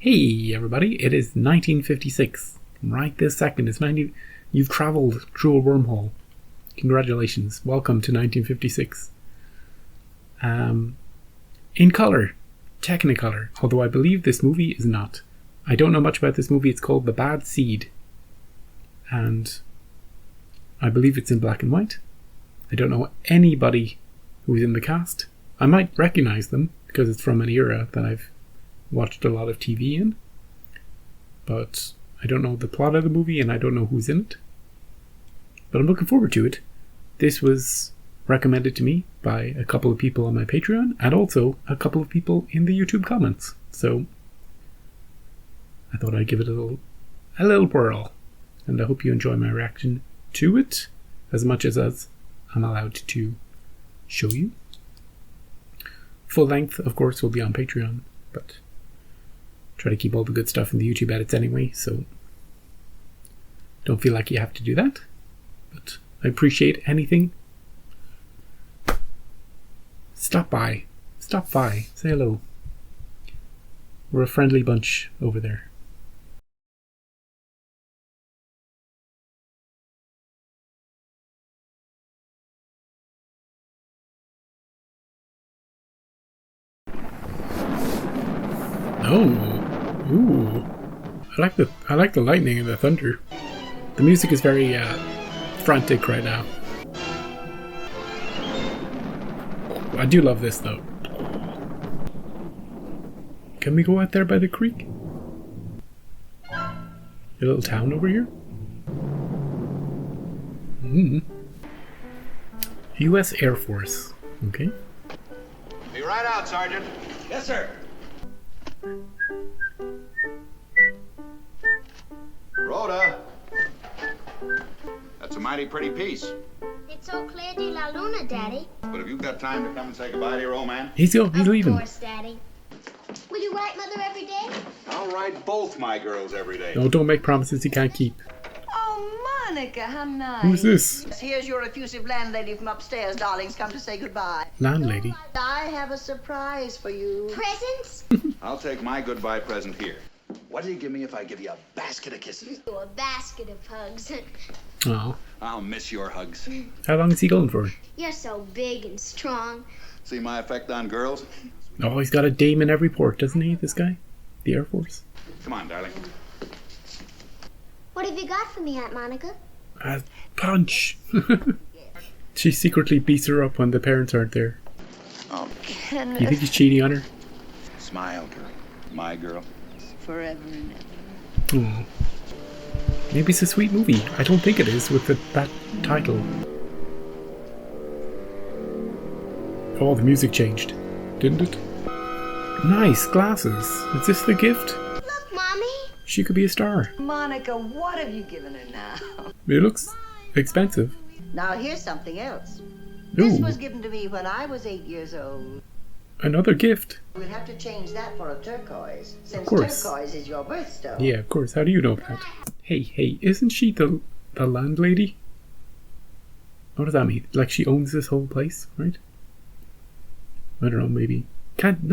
Hey everybody, it is 1956. Right this second, it's 90. You've travelled through a wormhole. Congratulations, welcome to 1956. In colour, Technicolor, although I believe this movie is not. I don't know much about this movie. It's called The Bad Seed, and I believe it's in black and white. I don't know anybody who's in the cast. I might recognise them because it's from an era that I've watched a lot of TV in, but I don't know the plot of the movie and I don't know who's in it. But I'm looking forward to it. This was recommended to me by a couple of people on my Patreon and also a couple of people in the YouTube comments. So I thought I'd give it a little whirl, and I hope you enjoy my reaction to it as much as I'm allowed to show you. Full length, of course, will be on Patreon, but try to keep all the good stuff in the YouTube edits anyway, so don't feel like you have to do that. But I appreciate anything. Stop by, say hello. We're a friendly bunch over there. Oh, ooh! I like the lightning and the thunder. The music is very frantic right now. I do love this though. Can we go out there by the creek? A little town over here. U.S. Air Force. Okay. Be right out, Sergeant. Yes, sir. Rhoda, that's a mighty pretty piece. It's Eau Claire de la Luna, Daddy. But have you got time to come and say goodbye to your old man? He's leaving. Of course, Daddy. Will you write Mother every day? I'll write both my girls every day. No, don't make promises you can't keep. Oh, Monica, how nice. Who's this? Here's your effusive landlady from upstairs, darlings. Come to say goodbye. Landlady. I have a surprise for you. Presents? I'll take my goodbye present here. What do you give me if I give you a basket of kisses? Oh, a basket of hugs. Oh. I'll miss your hugs. How long is he going for? You're so big and strong. See my effect on girls? Oh, he's got a dame in every port, doesn't he, this guy? The Air Force. Come on, darling. What have you got for me, Aunt Monica? A punch! She secretly beats her up when the parents aren't there. Oh, Kenneth. You think he's cheating on her? Smile, girl. My girl. Forever and ever. Oh. Maybe it's a sweet movie. I don't think it is with that title. Oh, the music changed, didn't it? Nice glasses. Is this the gift? Look, Mommy. She could be a star. Monica, what have you given her now? It looks expensive. Now, here's something else. This Ooh, was given to me when I was 8 years old. another gift. We'll have to change that for a turquoise, since course. turquoise is your birthstone. Yeah, of course. How do you know that? Hey, isn't she the landlady? What does that mean? Like she owns this whole place, right? I don't know, maybe. That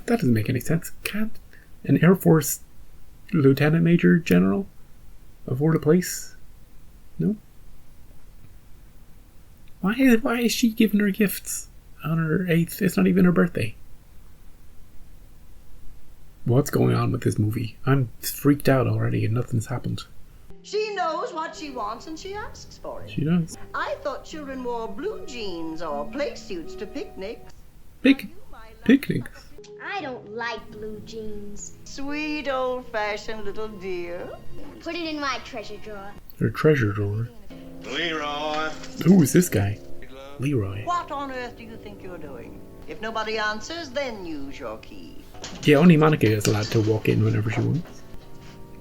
doesn't make any sense. Can't an Air Force Lieutenant Major General afford a place? No? Why is she giving her gifts on her 8th? It's not even her birthday. What's going on with this movie? I'm freaked out already and nothing's happened. She knows what she wants and she asks for it. She does. I thought children wore blue jeans or play suits to picnics. Picnics? I don't like blue jeans. Sweet old-fashioned little dear. Put it in my treasure drawer. Her treasure drawer. Leroy. Who is this guy? Leroy. What on earth do you think you're doing? If nobody answers, then use your key. Yeah, only Monica is allowed to walk in whenever she wants.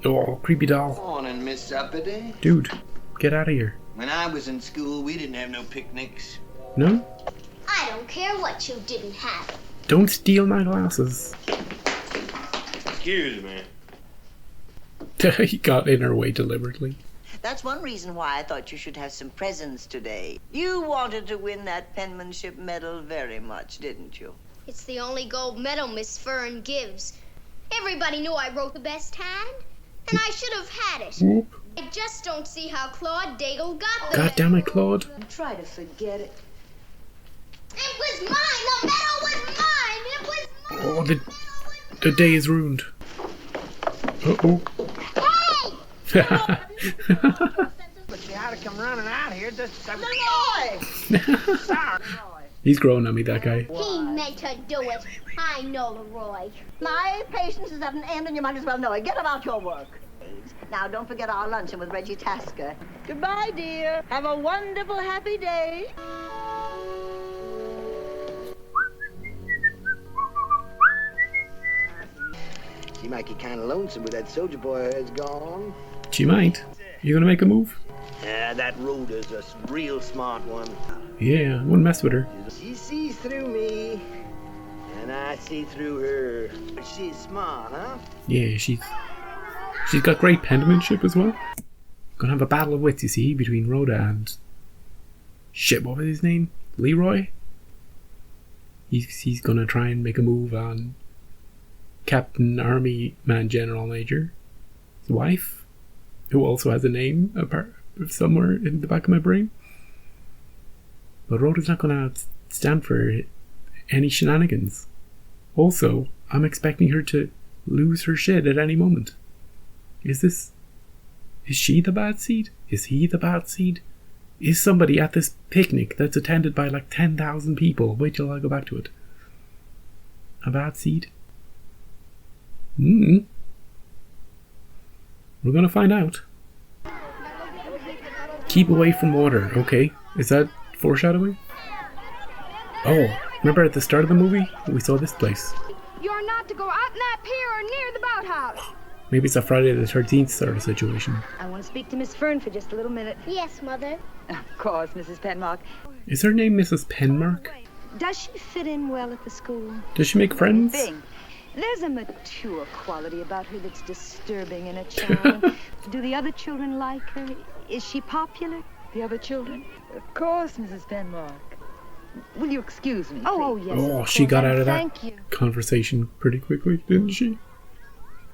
Oh, creepy doll. Morning, Miss Uppity. Dude, get out of here. When I was in school, we didn't have no picnics. No? I don't care what you didn't have. Don't steal my glasses. Excuse me. He got in her way deliberately. That's one reason why I thought you should have some presents today. You wanted to win that penmanship medal very much, didn't you? It's the only gold medal Miss Fern gives. Everybody knew I wrote the best hand, and I should have had it. Whoop. I just don't see how Claude Daigle got the God damn it, Claude. Try to forget it. It was mine! The medal was mine! It was mine! Oh, The medal the day is ruined. Uh-oh. was mine! Hey! But you had to come running out here just to... Leroy! Sorry. He's growing on me, that guy. He meant to do it. I know Leroy. My patience is at an end and you might as well know it. Get about your work. Now, don't forget our luncheon with Reggie Tasker. Goodbye, dear. Have a wonderful, happy day. She might get kind of lonesome with that soldier boy of hers gone. She might. You gonna make a move? Yeah, that Rhoda's a real smart one. Yeah, I wouldn't mess with her. She sees through me, and I see through her. She's smart, huh? Yeah, she's got great penmanship as well. Gonna have a battle of wits, you see, between Rhoda and... Shit, what was his name? Leroy? He's gonna try and make a move on Captain Army Man General Major, his wife, who also has a name apart somewhere in the back of my brain. But Rhoda's not gonna stand for any shenanigans. Also, I'm expecting her to lose her shit at any moment. Is she the bad seed? Is he the bad seed? Is somebody at this picnic that's attended by like 10,000 people? Wait till I go back to it. A bad seed? We're gonna find out. Keep away from water. Okay. Is that foreshadowing? Oh, remember at the start of the movie? We saw this place. You're not to go out in that pier or near the boathouse. Maybe it's a Friday the 13th sort of situation. I want to speak to Miss Fern for just a little minute. Yes, Mother. Of course, Mrs. Penmark. Is her name Mrs. Penmark? Does she fit in well at the school? Does she make friends? There's a mature quality about her that's disturbing in a child. Do the other children like her? Is she popular? The other children? Of course, Mrs. Penmark. Will you excuse me? Oh, yes. Oh, of she got course. out of that Thank you. conversation pretty quickly, didn't she?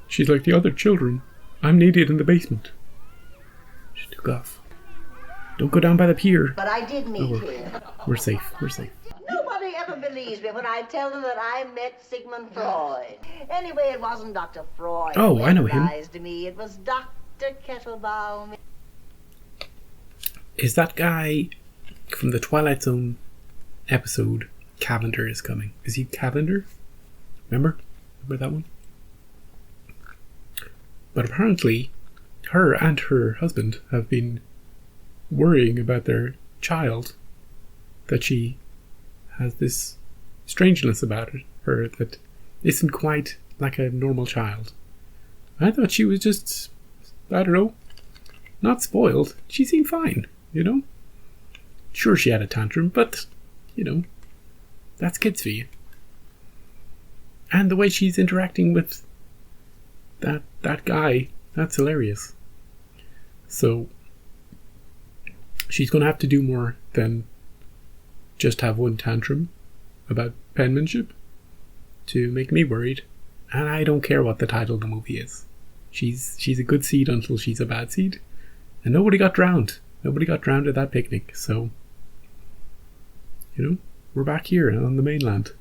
She's like the other children. I'm needed in the basement. She took off. Don't go down by the pier. But I did meet him. We're safe. We're safe. Nobody ever believes me when I tell them that I met Sigmund Freud. Anyway, it wasn't Dr. Freud. Oh, I know him. Who recognized me. It was Dr. Kettlebaum. Is that guy from the Twilight Zone episode Cavender is coming? Is he Cavender? Remember that one? But apparently, her and her husband have been worrying about their child, that she has this strangeness about her that isn't quite like a normal child. I thought she was just, I don't know, not spoiled. She seemed fine, you know? Sure, she had a tantrum, but, you know, that's kids for you. And the way she's interacting with that guy, that's hilarious. So she's going to have to do more than just have one tantrum about penmanship to make me worried. And I don't care what the title of the movie is. She's a good seed until she's a bad seed. And nobody got drowned. Nobody got drowned at that picnic. So, you know, we're back here on the mainland.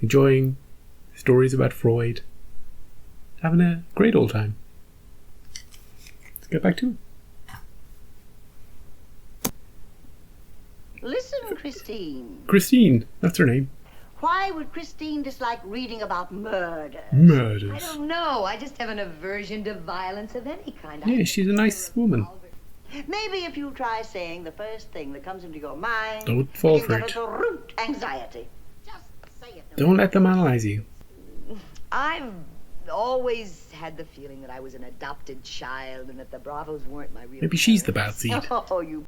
Enjoying stories about Freud. Having a great old time. Let's get back to it. Listen, Christine. Christine, that's her name. Why would Christine dislike reading about murder? Murders. I don't know. I just have an aversion to violence of any kind. Yeah, she's a nice woman. Maybe if you try saying the first thing that comes into your mind, Don't fall you for can it. get into root anxiety. Just say it. Don't let them analyze you. I've always had the feeling that I was an adopted child and that the Bravos weren't my real Maybe she's the parents. bad seed. Oh, you.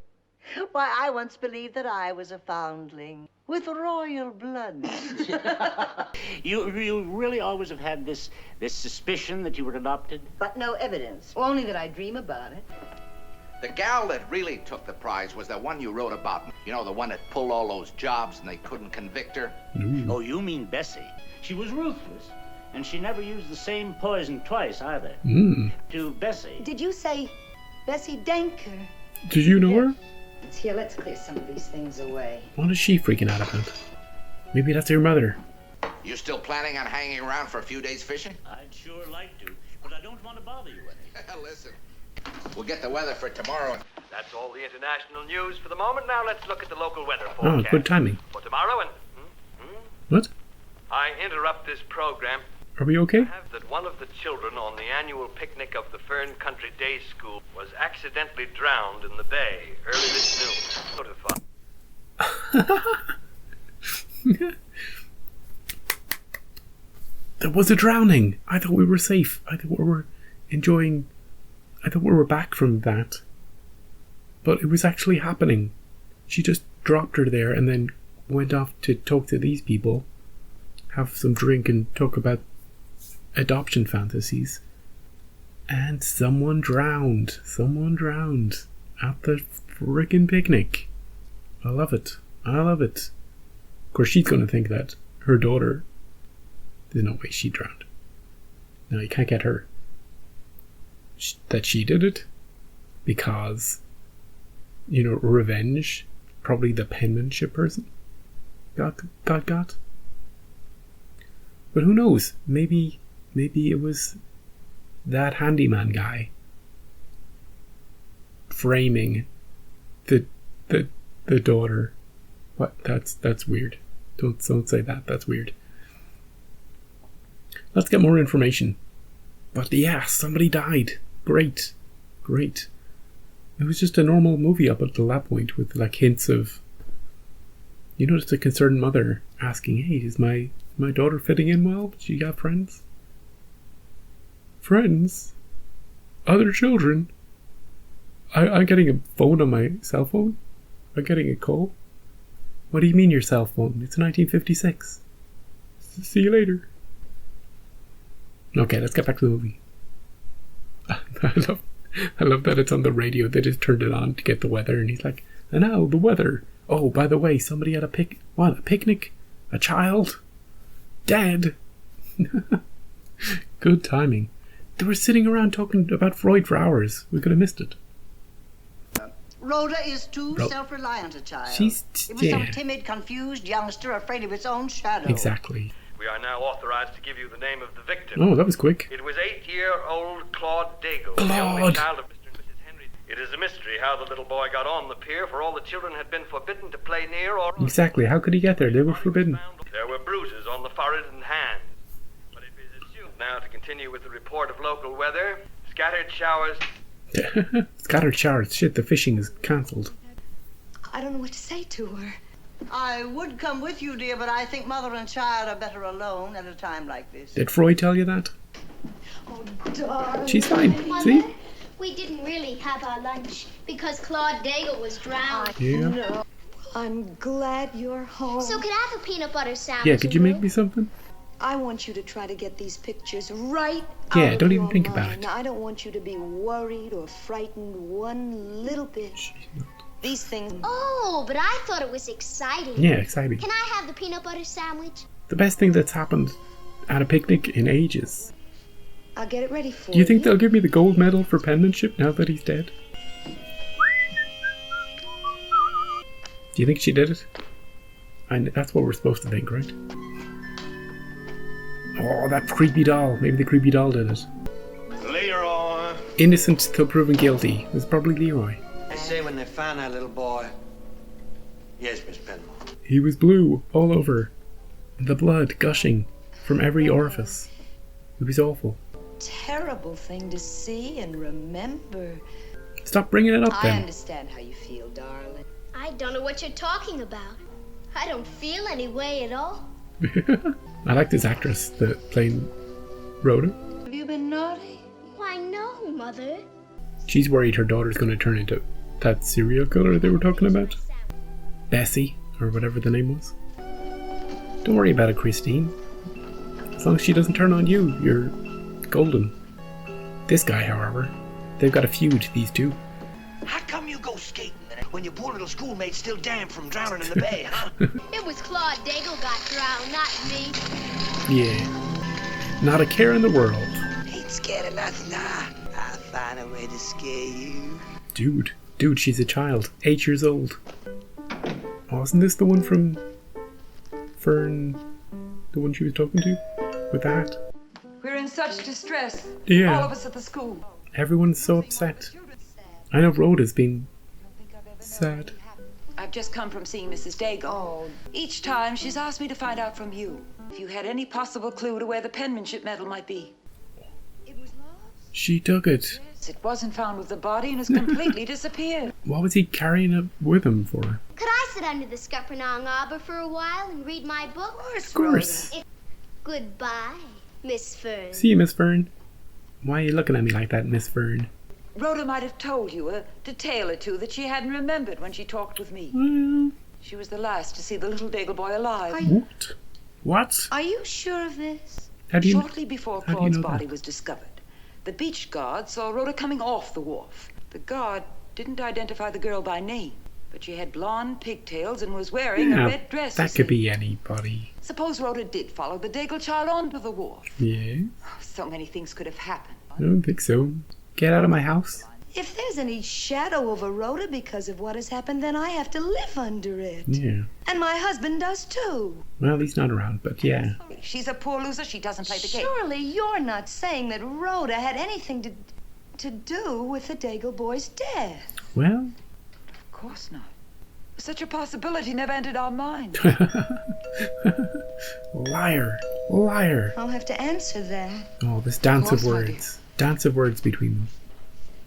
Why, I once believed that I was a foundling with royal blood. You really always have had this suspicion that you were adopted? But no evidence. Only that I dream about it. The gal that really took the prize was the one you wrote about. You know, the one that pulled all those jobs and they couldn't convict her. Oh, you mean Bessie. She was ruthless. And she never used the same poison twice, either. To Bessie. Did you say Bessie Denker? Did you know her? Here, let's clear some of these things away. What is she freaking out about? Maybe that's her mother. You still planning on hanging around for a few days fishing? I'd sure like to, but I don't want to bother you any. Listen, we'll get the weather for tomorrow. That's all the international news for the moment. Now let's look at the local weather Oh, forecast. good timing. For tomorrow and... What? I interrupt this program. Are we okay? Have that one of the children on the annual picnic of the Fern Country Day School was accidentally drowned in the bay early this noon. Notified. There was a drowning. I thought we were safe. I thought we were enjoying... I thought we were back from that. But it was actually happening. She just dropped her there and then went off to talk to these people, have some drink and talk about adoption fantasies. And someone drowned. Someone drowned at the frickin' picnic. I love it. I love it. Of course, she's going to think that her daughter... There's no way she drowned. No, you can't get her. That she did it because, you know, revenge, probably the penmanship person got. But who knows? Maybe it was that handyman guy framing the daughter. What? That's weird. Don't say that. That's weird. Let's get more information. But yeah, somebody died. Great. It was just a normal movie up until that point with like hints of, you know, just a concerned mother asking, hey, is my daughter fitting in well? Does she got friends? Friends? Other children? I'm getting a phone on my cell phone? I'm getting a call? What do you mean your cell phone? It's 1956. See you later. Okay, let's get back to the movie. I love that it's on the radio. They just turned it on to get the weather, and he's like, and now the weather. Oh, by the way, somebody had a picnic? A child? Dead? Good timing. They were sitting around talking about Freud for hours. We could have missed it. Rhoda is too self-reliant a child. It was some timid, confused youngster afraid of its own shadow. Exactly. We are now authorized to give you the name of the victim. Oh, that was quick. It was 8-year-old Claude Daigle, the only child of Mr. and Mrs. Henry. It is a mystery how the little boy got on the pier, for all the children had been forbidden to play near or... Exactly. How could he get there? They were forbidden. There were bruises on the forehead and hands. But it is assumed now to continue with the report of local weather. Scattered showers. Scattered showers. Shit, the fishing is cancelled. I don't know what to say to her. I would come with you, dear, but I think mother and child are better alone at a time like this. Did Freud tell you that? Oh, darling. She's fine. Mother, See? we didn't really have our lunch because Claude Daigle was drowned. Yeah. No. I'm glad you're home. So could I have a peanut butter sandwich? Yeah, could you make me something? I want you to try to get these pictures right Yeah, out don't of even your think mind. about it. Now, I don't want you to be worried or frightened one little bit. These things... Oh, but I thought it was exciting. Yeah, exciting. Can I have the peanut butter sandwich? The best thing that's happened at a picnic in ages. I'll get it ready for you. Do you think they'll give me the gold medal for penmanship now that he's dead? Do you think she did it? That's what we're supposed to think, right? Oh, that creepy doll. Maybe the creepy doll did it. Leroy. Innocent till proven guilty. It was probably Leroy. I say when they found that little boy. Yes, Miss Penmore. He was blue all over. The blood gushing from every orifice. It was awful. Terrible thing to see and remember. Stop bringing it up I then. understand how you feel, darling. I don't know what you're talking about. I don't feel any way at all. I like this actress playing Rhoda. Have you been naughty? Why, no, Mother. She's worried her daughter's going to turn into that serial killer they were talking about. Bessie, or whatever the name was. Don't worry about it, Christine. As long as she doesn't turn on you, you're golden. This guy, however, they've got a feud, these two. How come you go skating when your poor little schoolmate's still damned from drowning in the bay, huh? It was Claude Daigle got drowned, not me. Yeah. Not a care in the world. Ain't scared of nothing, nah. I'll find a way to scare you. Dude, she's a child. 8 years old. Oh, isn't this the one from Fern? The one she was talking to? With the hat? We're in such distress. Yeah. All of us at the school. Everyone's so upset. I know Rhoda's been sad. I've just come from seeing Mrs. Daigle. Oh. Each time she's asked me to find out from you if you had any possible clue to where the penmanship medal might be. She took it. It wasn't found with the body and has completely disappeared. What was he carrying it with him for? Could I sit under the Scuppernong arbor for a while and read my book? Of course. Goodbye, Miss Fern. See you, Miss Fern. Why are you looking at me like that, Miss Fern? Rhoda might have told you a detail or two that she hadn't remembered when she talked with me. Well, She was the last to see the little Daigle boy alive. What? Are you sure of this? How do you Shortly before how do you Claude's know body that? was discovered, the beach guard saw Rhoda coming off the wharf. The guard didn't identify the girl by name, but she had blonde pigtails and was wearing a red dress. That could be anybody. Suppose Rhoda did follow the Daigle child onto the wharf. Yeah, So many things could have happened. I don't think so. Get out of my house. If there's any shadow of a Rhoda because of what has happened, then I have to live under it. Yeah. And my husband does too. Well, he's not around, but yeah. She's a poor loser. She doesn't play the game. Surely you're not saying that Rhoda had anything to do with the Daigle boy's death. Well, Of course not. Such a possibility never entered our mind. liar. Liar. I'll have to answer that. Oh, this dance of course, my dear. words. Dance of words between them.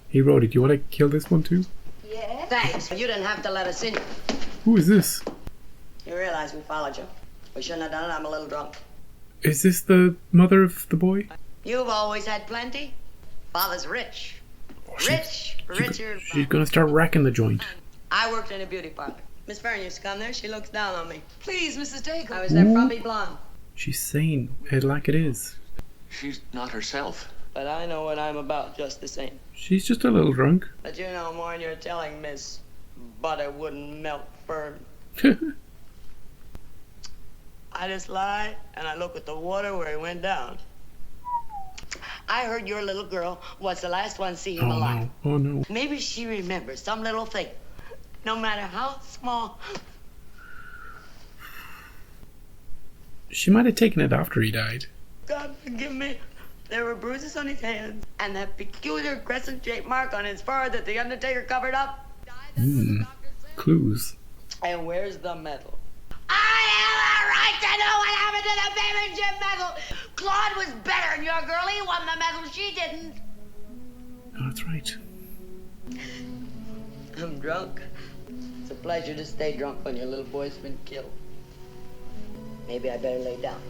Hey, Rhoda, do you want to kill this one too? Yeah? Thanks. You didn't have to let us in. Who is this? You realize we followed you. We shouldn't have done it. I'm a little drunk. Is this the mother of the boy? You've always had plenty. Father's rich. Rich. Richer. She's gonna start wrecking the joint. I worked in a beauty parlor. Miss Fern used to come there. She looks down on me. Please, Mrs. Daigle. I was their frumpy blonde. She's saying it like it is. She's not herself. But I know what I'm about just the same. She's just a little drunk. But you know more than you're telling, Miss Butter Wouldn't Melt Fern. I just lie and I look at the water where he went down. I heard your little girl was the last one to see him alive. No. Oh no. Maybe she remembers some little thing, no matter how small. She might have taken it after he died. God forgive me. There were bruises on his hands and that peculiar crescent-shaped mark on his forehead that the Undertaker covered up. Clues. And where's the medal? I have a right to know what happened to the penmanship medal. Claude was better than your girl. He won the medal. She didn't. Oh, that's right. I'm drunk. It's a pleasure to stay drunk when your little boy's been killed. Maybe I better lay down.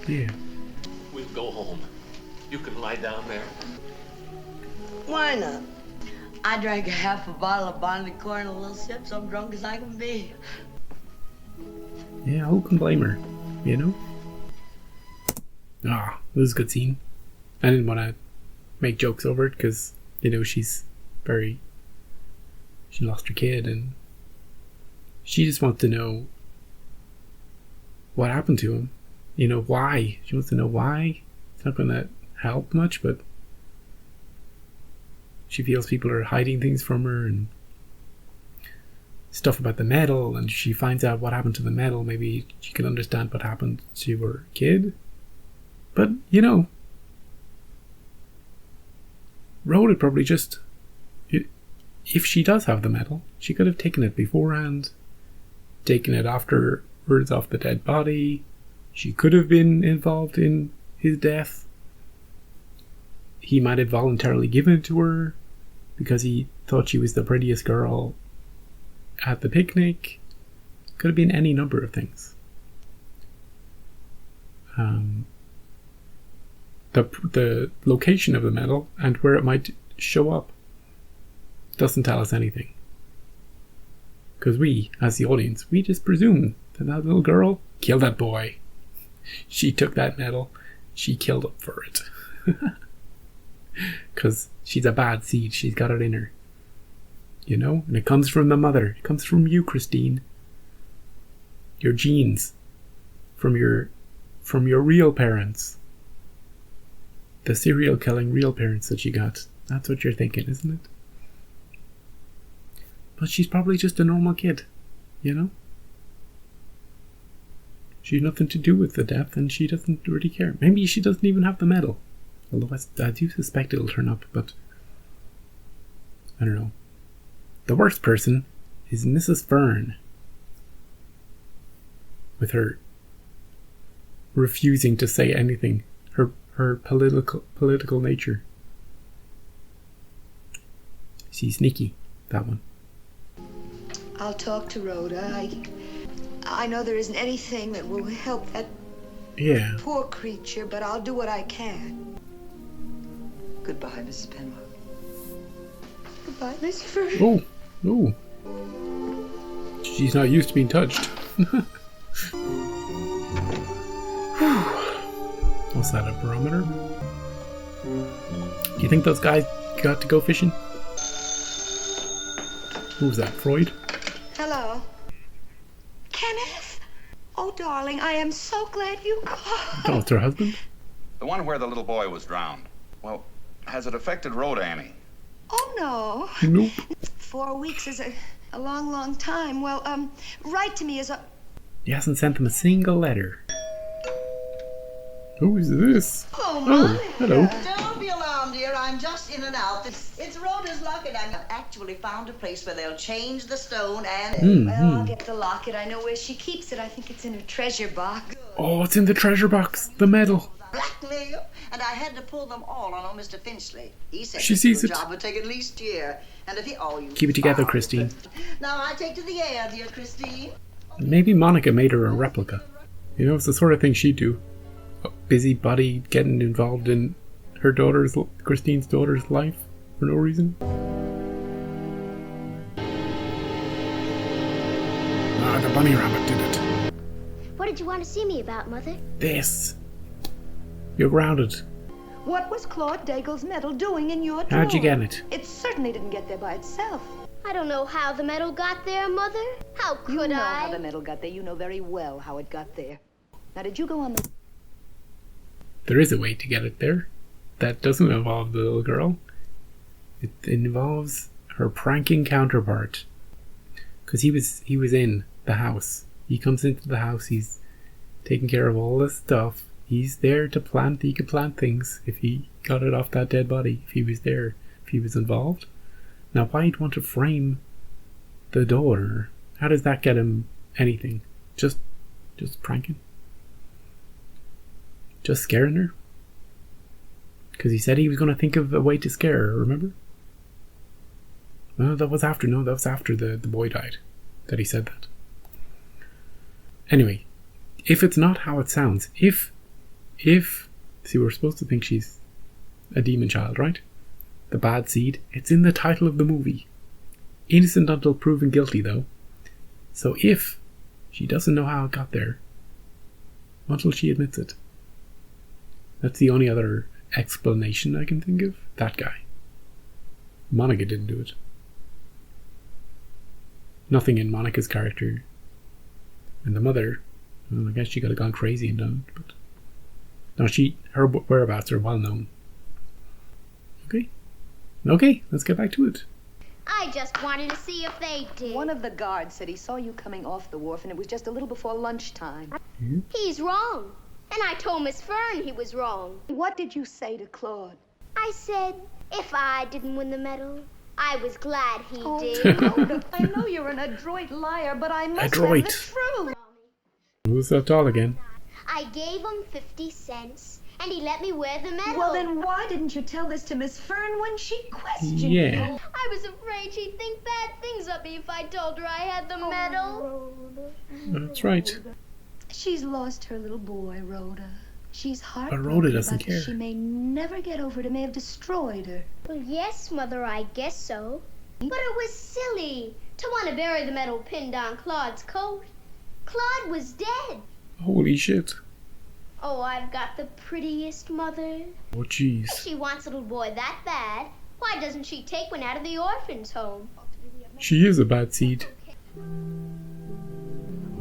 Yeah. We'll go home. You can lie down there. Why not? I drank half a bottle of bonded corn in a little sip, so I'm drunk as I can be. Yeah, who can blame her? You know? Ah, this is a good scene. I didn't want to make jokes over it because, you know, she lost her kid and she just wants to know what happened to him. You know, why. She wants to know why. It's not going to help much, but she feels people are hiding things from her and stuff about the medal, and she finds out what happened to the medal. Maybe she can understand what happened to her kid. But, you know, Rhoda probably just, if she does have the medal, she could have taken it beforehand, taken it afterwards off the dead body. She could have been involved in his death. He might have voluntarily given it to her because he thought she was the prettiest girl at the picnic. Could have been any number of things. The location of the medal and where it might show up doesn't tell us anything. Because we, as the audience, we just presume that that little girl killed that boy. She took that medal. She killed him for it. Because she's a bad seed. She's got it in her. You know? And it comes from the mother. It comes from you, Christine. Your genes. From your from your real parents. The serial killing real parents that you got. That's what you're thinking, isn't it? But she's probably just a normal kid, you know? She had nothing to do with the death and she doesn't really care. Maybe she doesn't even have the medal. Although I do suspect it'll turn up, but I don't know. The worst person is Mrs. Fern. With her refusing to say anything. Her political nature. She's sneaky, that one. I'll talk to Rhoda. I know there isn't anything that will help that poor creature, but I'll do what I can. Goodbye, Mrs. Penwell. Goodbye, Miss Fern. Oh. She's not used to being touched. What's that, a barometer? Do you think those guys got to go fishing? Who was that, Freud? Hello. Kenneth? Oh, darling, I am so glad you called. Oh, it's her husband? The one where the little boy was drowned. Well, has it affected Rhoda any? Oh, no. Nope. 4 weeks is a long, long time. Well, write to me as a... He hasn't sent them a single letter. Who is this? Oh, Monica. Hello. Don't be alarmed, dear. I'm just in and out. It's Rhoda's locket. I've actually found a place where they'll change the stone and... Well, I'll get the locket. I know where she keeps it. I think it's in her treasure box. Oh, it's in the treasure box. The medal. Blackmail. And I had to pull them all on old Mr. Finchley. He said She sees the it. job would take at least a year. And if he... Oh, you... Keep it together, Christine. Now I take to the air, dear Christine. Maybe Monica made her a replica. You know, it's the sort of thing she'd do. A busybody getting involved in her daughter's, Christine's daughter's life for no reason. Ah, the bunny rabbit did it. What did you want to see me about, Mother? This. You're grounded. What was Claude Daigle's medal doing in your drawer? How'd you get it? It certainly didn't get there by itself. I don't know how the medal got there, Mother. How could You know I? how the medal got there. You know very well how it got there. Now, did you go on the... There is a way to get it there. That doesn't involve the little girl. It involves her pranking counterpart. Because he was in the house. He comes into the house. He's taking care of all this stuff. He's there to plant. He could plant things if he got it off that dead body. If he was there. If he was involved. Now, why he'd want to frame the daughter? How does that get him anything? Just pranking? Just scaring her? Because he said he was going to think of a way to scare her, remember? Well, that was after the boy died that he said that. Anyway, if it's not how it sounds, if see, we're supposed to think she's a demon child, right? The bad seed. It's in the title of the movie. Innocent until proven guilty, though. So if she doesn't know how it got there, until she admits it. That's the only other explanation I can think of. That guy. Monica didn't do it. Nothing in Monica's character. And the mother, well, I guess she could have gone crazy and done it, but no, her whereabouts are well known. Okay, let's get back to it. I just wanted to see if they did. One of the guards said he saw you coming off the wharf, and it was just a little before lunchtime. He's wrong. And I told Miss Fern he was wrong. What did you say to Claude? I said, if I didn't win the medal, I was glad he did. Rhoda, I know you're an adroit liar, but I must have the truth. Who's that doll again? I gave him 50 cents, and he let me wear the medal. Well, then why didn't you tell this to Miss Fern when she questioned you? Yeah. I was afraid she'd think bad things of me if I told her I had the medal. That's right. She's lost her little boy, Rhoda. She's But heartbroken Rhoda doesn't about this. care. She may never get over it. It may have destroyed her. Well, yes, Mother, I guess so. But it was silly to want to bury the medal pinned on Claude's coat. Claude was dead. Holy shit. Oh, I've got the prettiest mother. Oh, jeez. If she wants a little boy that bad, why doesn't she take one out of the orphan's home? She is a bad seed.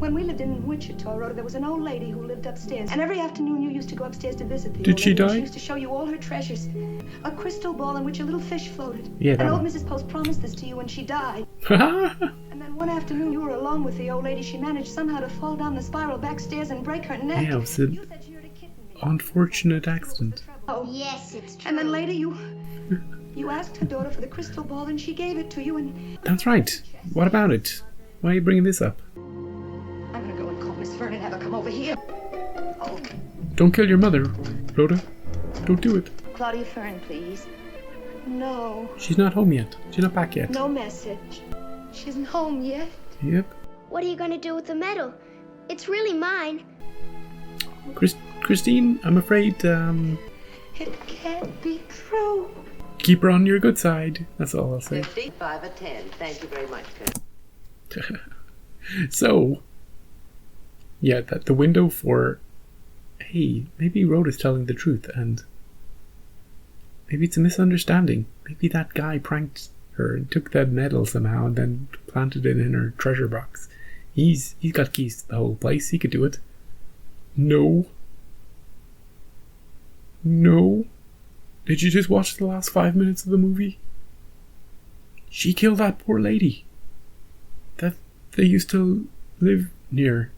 When we lived in Wichita, Rhoda, there was an old lady who lived upstairs. And every afternoon you used to go upstairs to visit the Did old she lady. die? She used to show you all her treasures. A crystal ball in which a little fish floated. Yeah, that and old one. Mrs. Post promised this to you when she died. And then one afternoon you were alone with the old lady. She managed somehow to fall down the spiral backstairs and break her neck. Yeah, it was an unfortunate accident. Oh. Yes, it's true. And then later you asked her daughter for the crystal ball and she gave it to you and... That's right. What about it? Why are you bringing this up? I'm gonna go and call Miss Fern and have her come over here. Oh. Don't kill your mother, Rhoda. Don't do it. Claudia Fern, please. No. She's not home yet. She's not back yet. No message. She isn't home yet. Yep. What are you going to do with the medal? It's really mine. Christine, I'm afraid, It can't be true. keep her on your good side. That's all I'll say. 5 or 10. Thank you very much, Colonel. So, yeah, that the window for, hey, maybe Rhoda's telling the truth, and maybe it's a misunderstanding. Maybe that guy pranked her and took that medal somehow and then planted it in her treasure box. He's got keys to the whole place. He could do it. No. Did you just watch the last 5 minutes of the movie? She killed that poor lady that they used to live near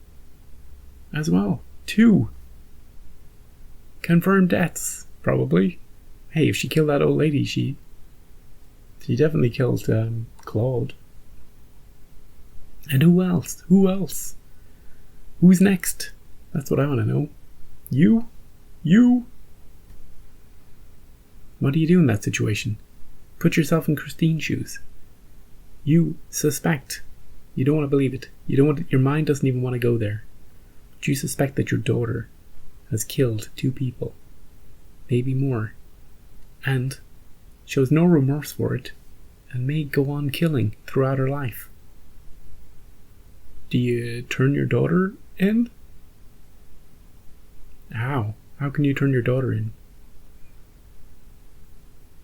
as well. 2 confirmed deaths, probably. Hey, if she killed that old lady, she definitely killed Claude. And who else? Who's next? That's what I want to know. You? What do you do in that situation? Put yourself in Christine's shoes. You suspect. You don't want to believe it. Your mind doesn't even want to go there. But you suspect that your daughter has killed 2 people. Maybe more. And shows no remorse for it. And may go on killing throughout her life. Do you turn your daughter in? How? How can you turn your daughter in?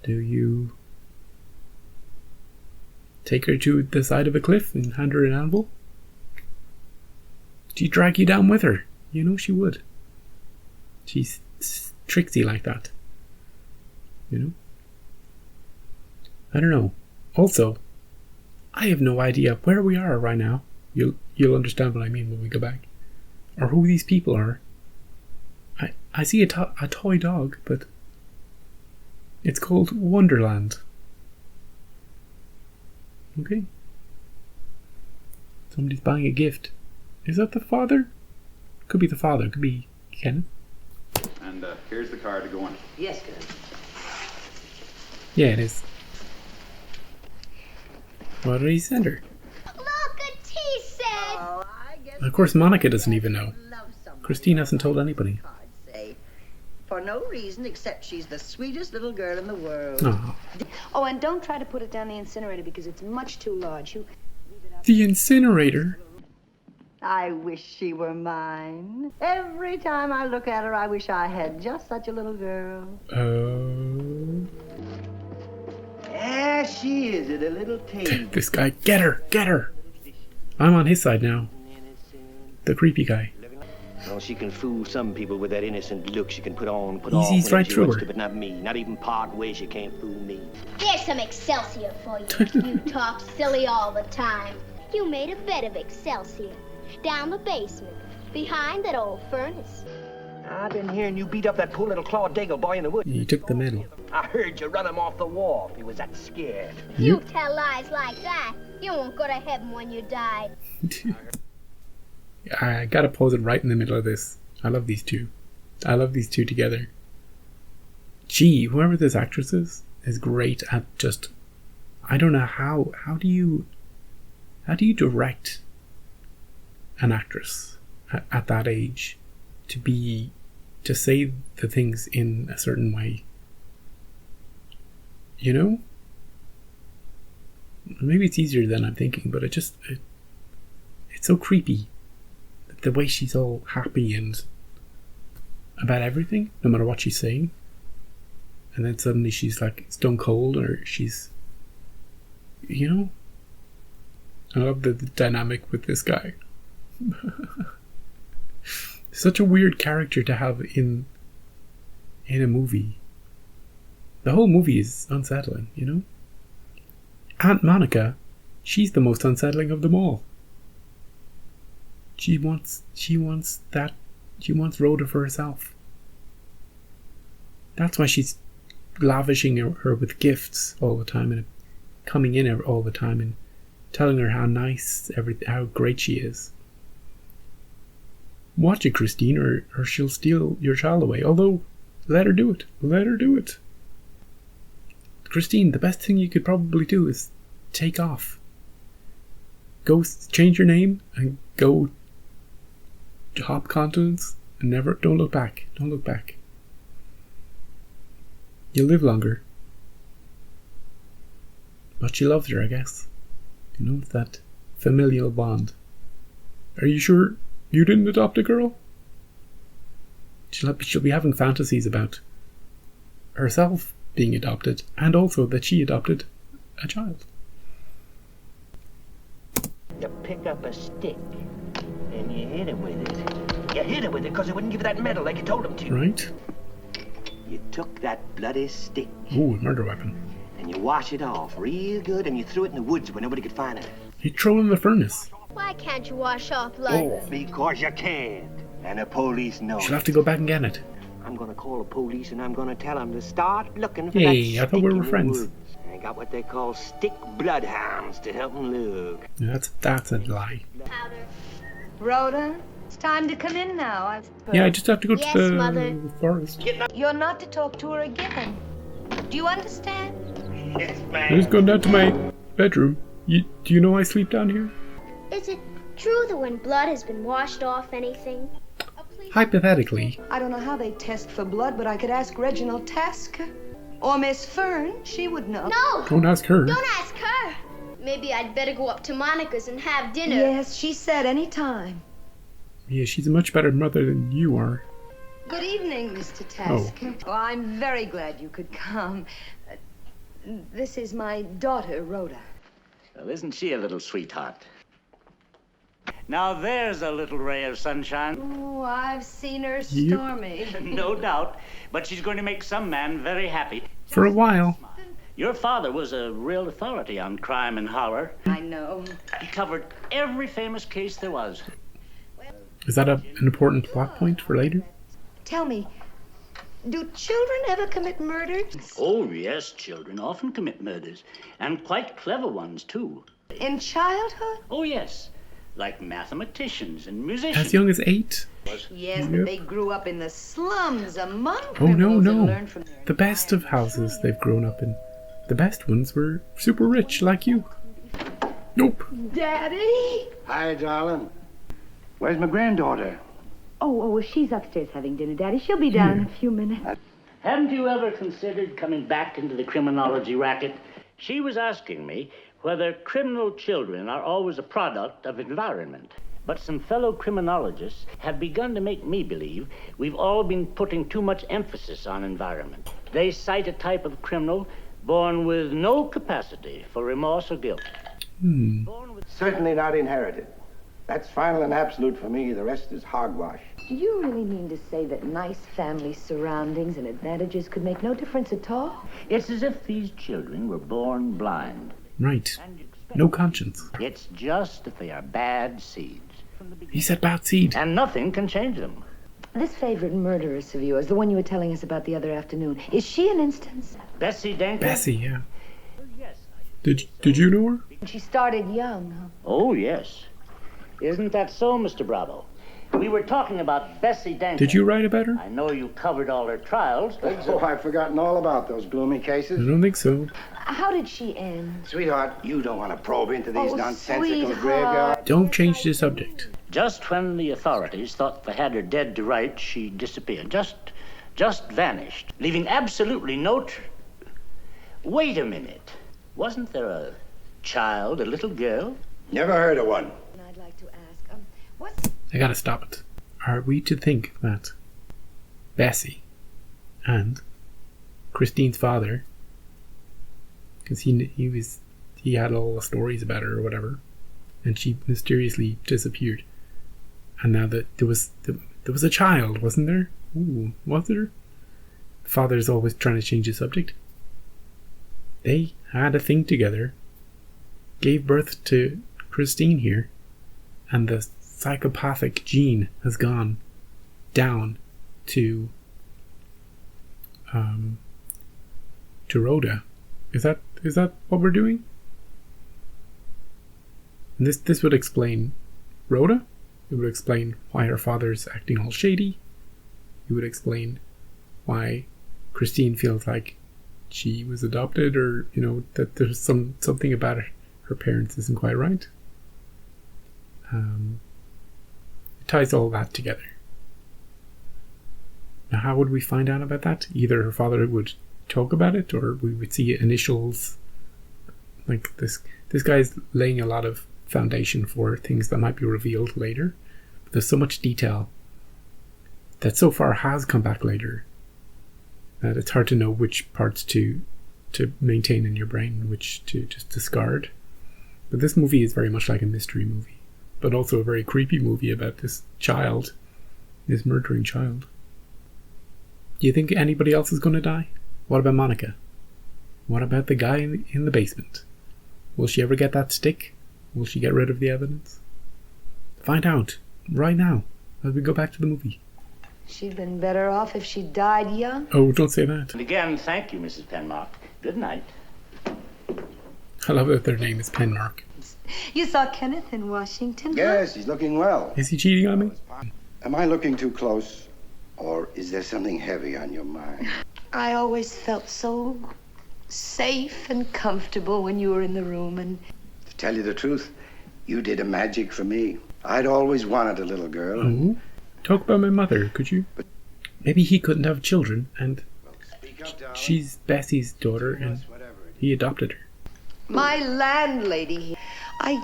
Do you take her to the side of a cliff and hand her an anvil? She'd drag you down with her. You know she would. She's tricksy like that. You know? I don't know. Also, I have no idea where we are right now. You'll understand what I mean when we go back. Or who these people are. I see a toy dog, but it's called Wonderland. Okay. Somebody's buying a gift. Is that the father? Could be the father. Could be Kenneth. And here's the card to go on. Yes, Colonel. Yeah, it is. What did he send her? Look, a tea set! Oh, I guess Of course, Monica doesn't even know. Christine hasn't told anybody. say. For no reason except she's the sweetest little girl in the world. Oh. Oh, and don't try to put it down the incinerator because it's much too large. The incinerator? I wish she were mine. Every time I look at her, I wish I had just such a little girl. Oh. There she is at a little table. This guy, get her! I'm on his side now. The creepy guy. Well, she can fool some people with that innocent look she can put off. Easy's right she through wants her. to, but not me. Not even part way she can't fool me. Here's some Excelsior for you. You talk silly all the time. You made a bed of Excelsior. Down the basement. Behind that old furnace. I've been hearing you beat up that poor little Claude Daigle boy in the woods. He took the medal. I heard you run him off the wall. He was that scared. You tell lies like that, you won't go to heaven when you die. I gotta pause it right in the middle of this. I love these two. I love these two together. Gee, whoever this actress is great at just... I don't know how do you direct an actress at that age to say the things in a certain way? You know? Maybe it's easier than I'm thinking, but it's so creepy. The way she's all happy and about everything, no matter what she's saying. And then suddenly she's like stone cold, or she's, you know? I love the dynamic with this guy. Such a weird character to have in a movie. The whole movie is unsettling, you know? Aunt Monica, she's the most unsettling of them all. She wants Rhoda for herself. That's why she's lavishing her with gifts all the time and coming in all the time and telling her how nice, how great she is. Watch it, Christine, or she'll steal your child away. Although, let her do it. Let her do it. Christine, the best thing you could probably do is take off. Go change your name and go hop continents and don't look back. Don't look back. You'll live longer. But she loves her, I guess. You know, it's that familial bond. Are you sure you didn't adopt a girl? She'll be having fantasies about herself being adopted and also that she adopted a child. You pick up a stick and you hit it with it. You hit it with it because it wouldn't give you that medal like you told him to. Right. You took that bloody stick. Ooh, a murder weapon. And you wash it off real good and you threw it in the woods where nobody could find it. You throw it in the furnace. Why can't you wash off blood? Because you can't. And the police know. She'll have to go back and get it. I'm gonna call the police and I'm gonna tell them to start looking for that Hey, I stick thought we in were the friends. woods. I got what they call stick bloodhounds to help them look. Yeah, that's a lie. Rhoda, it's time to come in now. Yeah, I just have to go Yes, to the Mother. forest. You're not to talk to her again. Do you understand? Yes, I'm ma'am. just going down to my bedroom. Do you know I sleep down here? Is it true that when blood has been washed off anything? Hypothetically. I don't know how they test for blood, but I could ask Reginald Tasker. Or Miss Fern. She would know. No! Don't ask her. Don't ask her! Maybe I'd better go up to Monica's and have dinner. Yes, she said any time. Yeah, she's a much better mother than you are. Good evening, Mr. Tasker. Oh, I'm very glad you could come. This is my daughter, Rhoda. Well, isn't she a little sweetheart? Now there's a little ray of sunshine. Oh, I've seen her stormy. No doubt. But she's going to make some man very happy. For a while. Your father was a real authority on crime and horror. I know. He covered every famous case there was. Is that an important plot point for later? Tell me, do children ever commit murders? Oh, yes, children often commit murders. And quite clever ones, too. In childhood? Oh, yes. Like mathematicians and musicians. As young as 8? Yes, but they grew up in the slums among Oh, no, criminals and no. learned from their The best of houses they've grown up in. The best ones were super rich, like you. Nope. Daddy? Hi, darling. Where's my granddaughter? Oh, she's upstairs having dinner, Daddy. She'll be down in a few minutes. Haven't you ever considered coming back into the criminology racket? She was asking me whether criminal children are always a product of environment. But some fellow criminologists have begun to make me believe we've all been putting too much emphasis on environment. They cite a type of criminal born with no capacity for remorse or guilt. Certainly not inherited. That's final and absolute for me. The rest is hogwash. Do you really mean to say that nice family surroundings and advantages could make no difference at all? It's as if these children were born blind. Right. No conscience. It's just that they are bad seeds. He said bad seed. And nothing can change them. This favorite murderess of yours, the one you were telling us about the other afternoon, is she an instance? Bessie Denker? Bessie, yeah. Did you know her? She started young, huh? Oh, yes. Isn't that so, Mr. Bravo? We were talking about Bessie Denker. Did you write about her? I know you covered all her trials. Oh, I've forgotten all about those gloomy I cases. don't think so. How did she end? Sweetheart, you don't want to probe into these Oh, nonsensical sweetheart. graveyards. Don't change the subject. Just when the authorities thought they had her dead to rights, she disappeared. Just vanished, leaving absolutely no Wait a minute. Wasn't there a child, a little girl? Never heard of one. I'd like to ask, what's... I gotta stop it. Are we to think that Bessie and Christine's father, because he had all the stories about her or whatever, and she mysteriously disappeared, And now that there was a child, wasn't there? Ooh, was there? Father's always trying to change the subject. They had a thing together, gave birth to Christine here, and the psychopathic gene has gone down to Rhoda. Is that what we're doing? And this would explain Rhoda. It would explain why her father's acting all shady. It would explain why Christine feels like she was adopted, or that there's something about her parents isn't quite right. It ties all that together. Now, how would we find out about that? Either her father would talk about it, or we would see initials. Like this guy's laying a lot of foundation for things that might be revealed later. But there's so much detail that so far has come back later that it's hard to know which parts to maintain in your brain and which to just discard. But this movie is very much like a mystery movie, but also a very creepy movie about this child, this murdering child. Do you think anybody else is going to die? What about Monica? What about the guy in the basement? Will she ever get that stick? Will she get rid of the evidence? Find out right now as we go back to the movie. She'd been better off if she died young. Oh, don't say that. And again, thank you, Mrs. Penmark. Good night. I love that their name is Penmark. You saw Kenneth in Washington? Yes, he's looking well. Is he cheating on me? Am I looking too close? Or is there something heavy on your mind? I always felt so safe and comfortable when you were in the room, and... To tell you the truth, you did a magic for me. I'd always wanted a little girl. Oh, talk about my mother, could you? Maybe he couldn't have children, and she's Bessie's daughter, and he adopted her. My landlady, I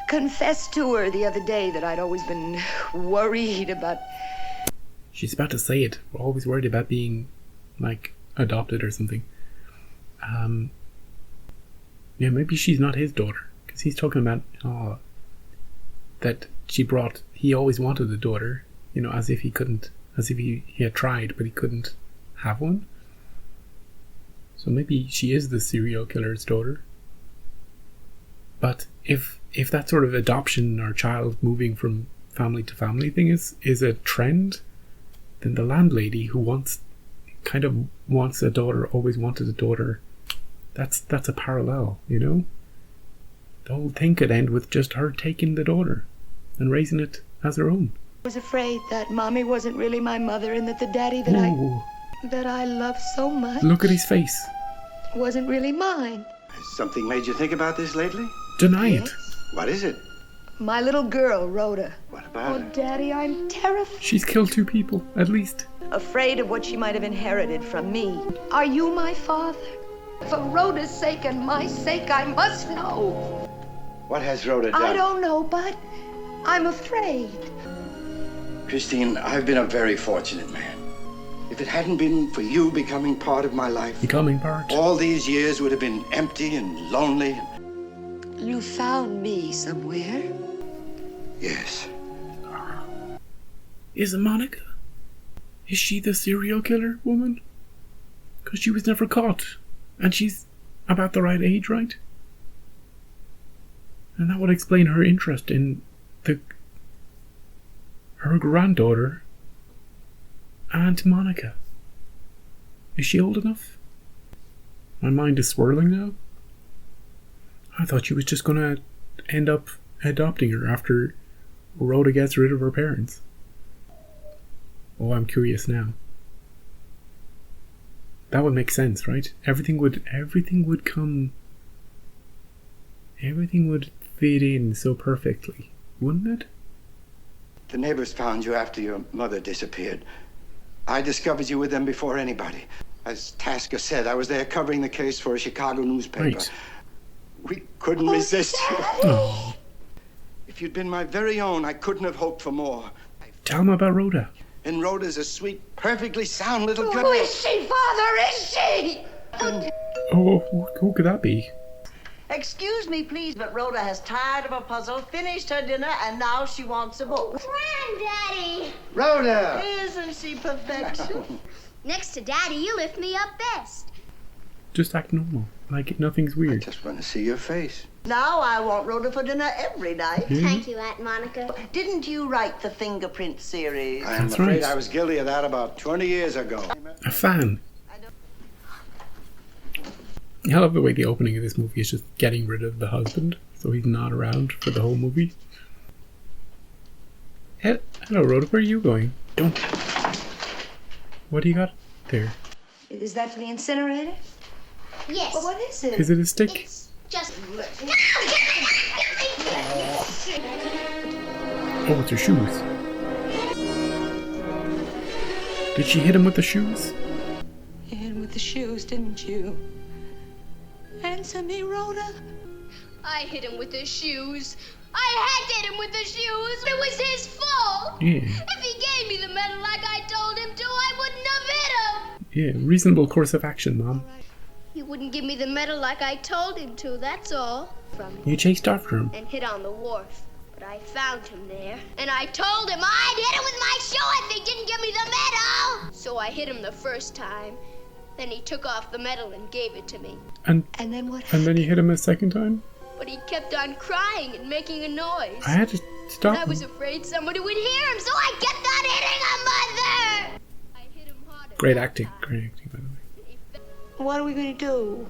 confessed to her the other day that I'd always been worried about... She's about to say it. We're always worried about being, like, adopted or something. Yeah, maybe she's not his daughter. Because he's talking about that he always wanted a daughter, as if he couldn't, as if he had tried, but he couldn't have one. So maybe she is the serial killer's daughter. But if that sort of adoption or child moving from family to family thing is a trend, then the landlady who wants a daughter, always wanted a daughter, that's a parallel, The whole thing could end with just her taking the daughter and raising it as her own. I was afraid that Mommy wasn't really my mother, and that the daddy that I love so much... Look at his face. ...wasn't really mine. Has something made you think about this lately? Deny it. What is it? My little girl, Rhoda. What about her? Daddy, I'm terrified. She's killed 2 people, at least. Afraid of what she might have inherited from me. Are you my father? For Rhoda's sake and my sake, I must know. What has Rhoda done? I don't know, but I'm afraid. Christine, I've been a very fortunate man. If it hadn't been for you becoming part of my life... Becoming part? All these years would have been empty and lonely. You found me somewhere? Yes. Is it Monica? Is she the serial killer woman? Because she was never caught. And she's about the right age, right? And that would explain her interest in her granddaughter, Aunt Monica. Is she old enough? My mind is swirling now. I thought she was just going to end up adopting her after Rhoda gets rid of her parents. Oh, I'm curious now. That would make sense, right? Everything would fit in so perfectly, wouldn't it? The neighbors found you after your mother disappeared. I discovered you with them before anybody. As Tasker said, I was there covering the case for a Chicago newspaper. Right. We couldn't resist you. Oh. If you'd been my very own, I couldn't have hoped for more. Tell him about Rhoda. And Rhoda's a sweet, perfectly sound little girl. Who is she, Father? Is she? Oh, who could that be? Excuse me, please, but Rhoda has tired of a puzzle, finished her dinner, and now she wants a book. Granddaddy! Rhoda! Isn't she perfection? Next to Daddy, you lift me up best. Just act normal. Like nothing's weird. I just want to see your face. Now I want Rhoda for dinner every night. Thank you, Aunt Monica. Didn't you write the Fingerprint series? I'm That's afraid right. I was guilty of that about 20 years ago. A fan. I love the way the opening of this movie is just getting rid of the husband, so he's not around for the whole movie. Hello, Rhoda, where are you going? Don't. What do you got there? Is that for the incinerator? Yes. But what is it? Is it a stick? It's just... Oh, it's her shoes. Did she hit him with the shoes? You hit him with the shoes, didn't you? Answer me, Rhoda. I hit him with the shoes. I had to hit him with the shoes. It was his fault. Yeah. If he gave me the medal like I told him to, I wouldn't have hit him. Yeah, reasonable course of action, Mom. He wouldn't give me the medal like I told him to, that's all. You chased after him. And hid on the wharf. But I found him there. And I told him I'd hit him with my shoe if he didn't give me the medal. So I hit him the first time. Then he took off the medal and gave it to me. And then what? And then you hit him a second time? But he kept on crying and making a noise. I had to stop And I was him. afraid somebody would hear him, so I kept on hitting him, Mother! I hit him harder. Great acting, by the way. What are we going to do?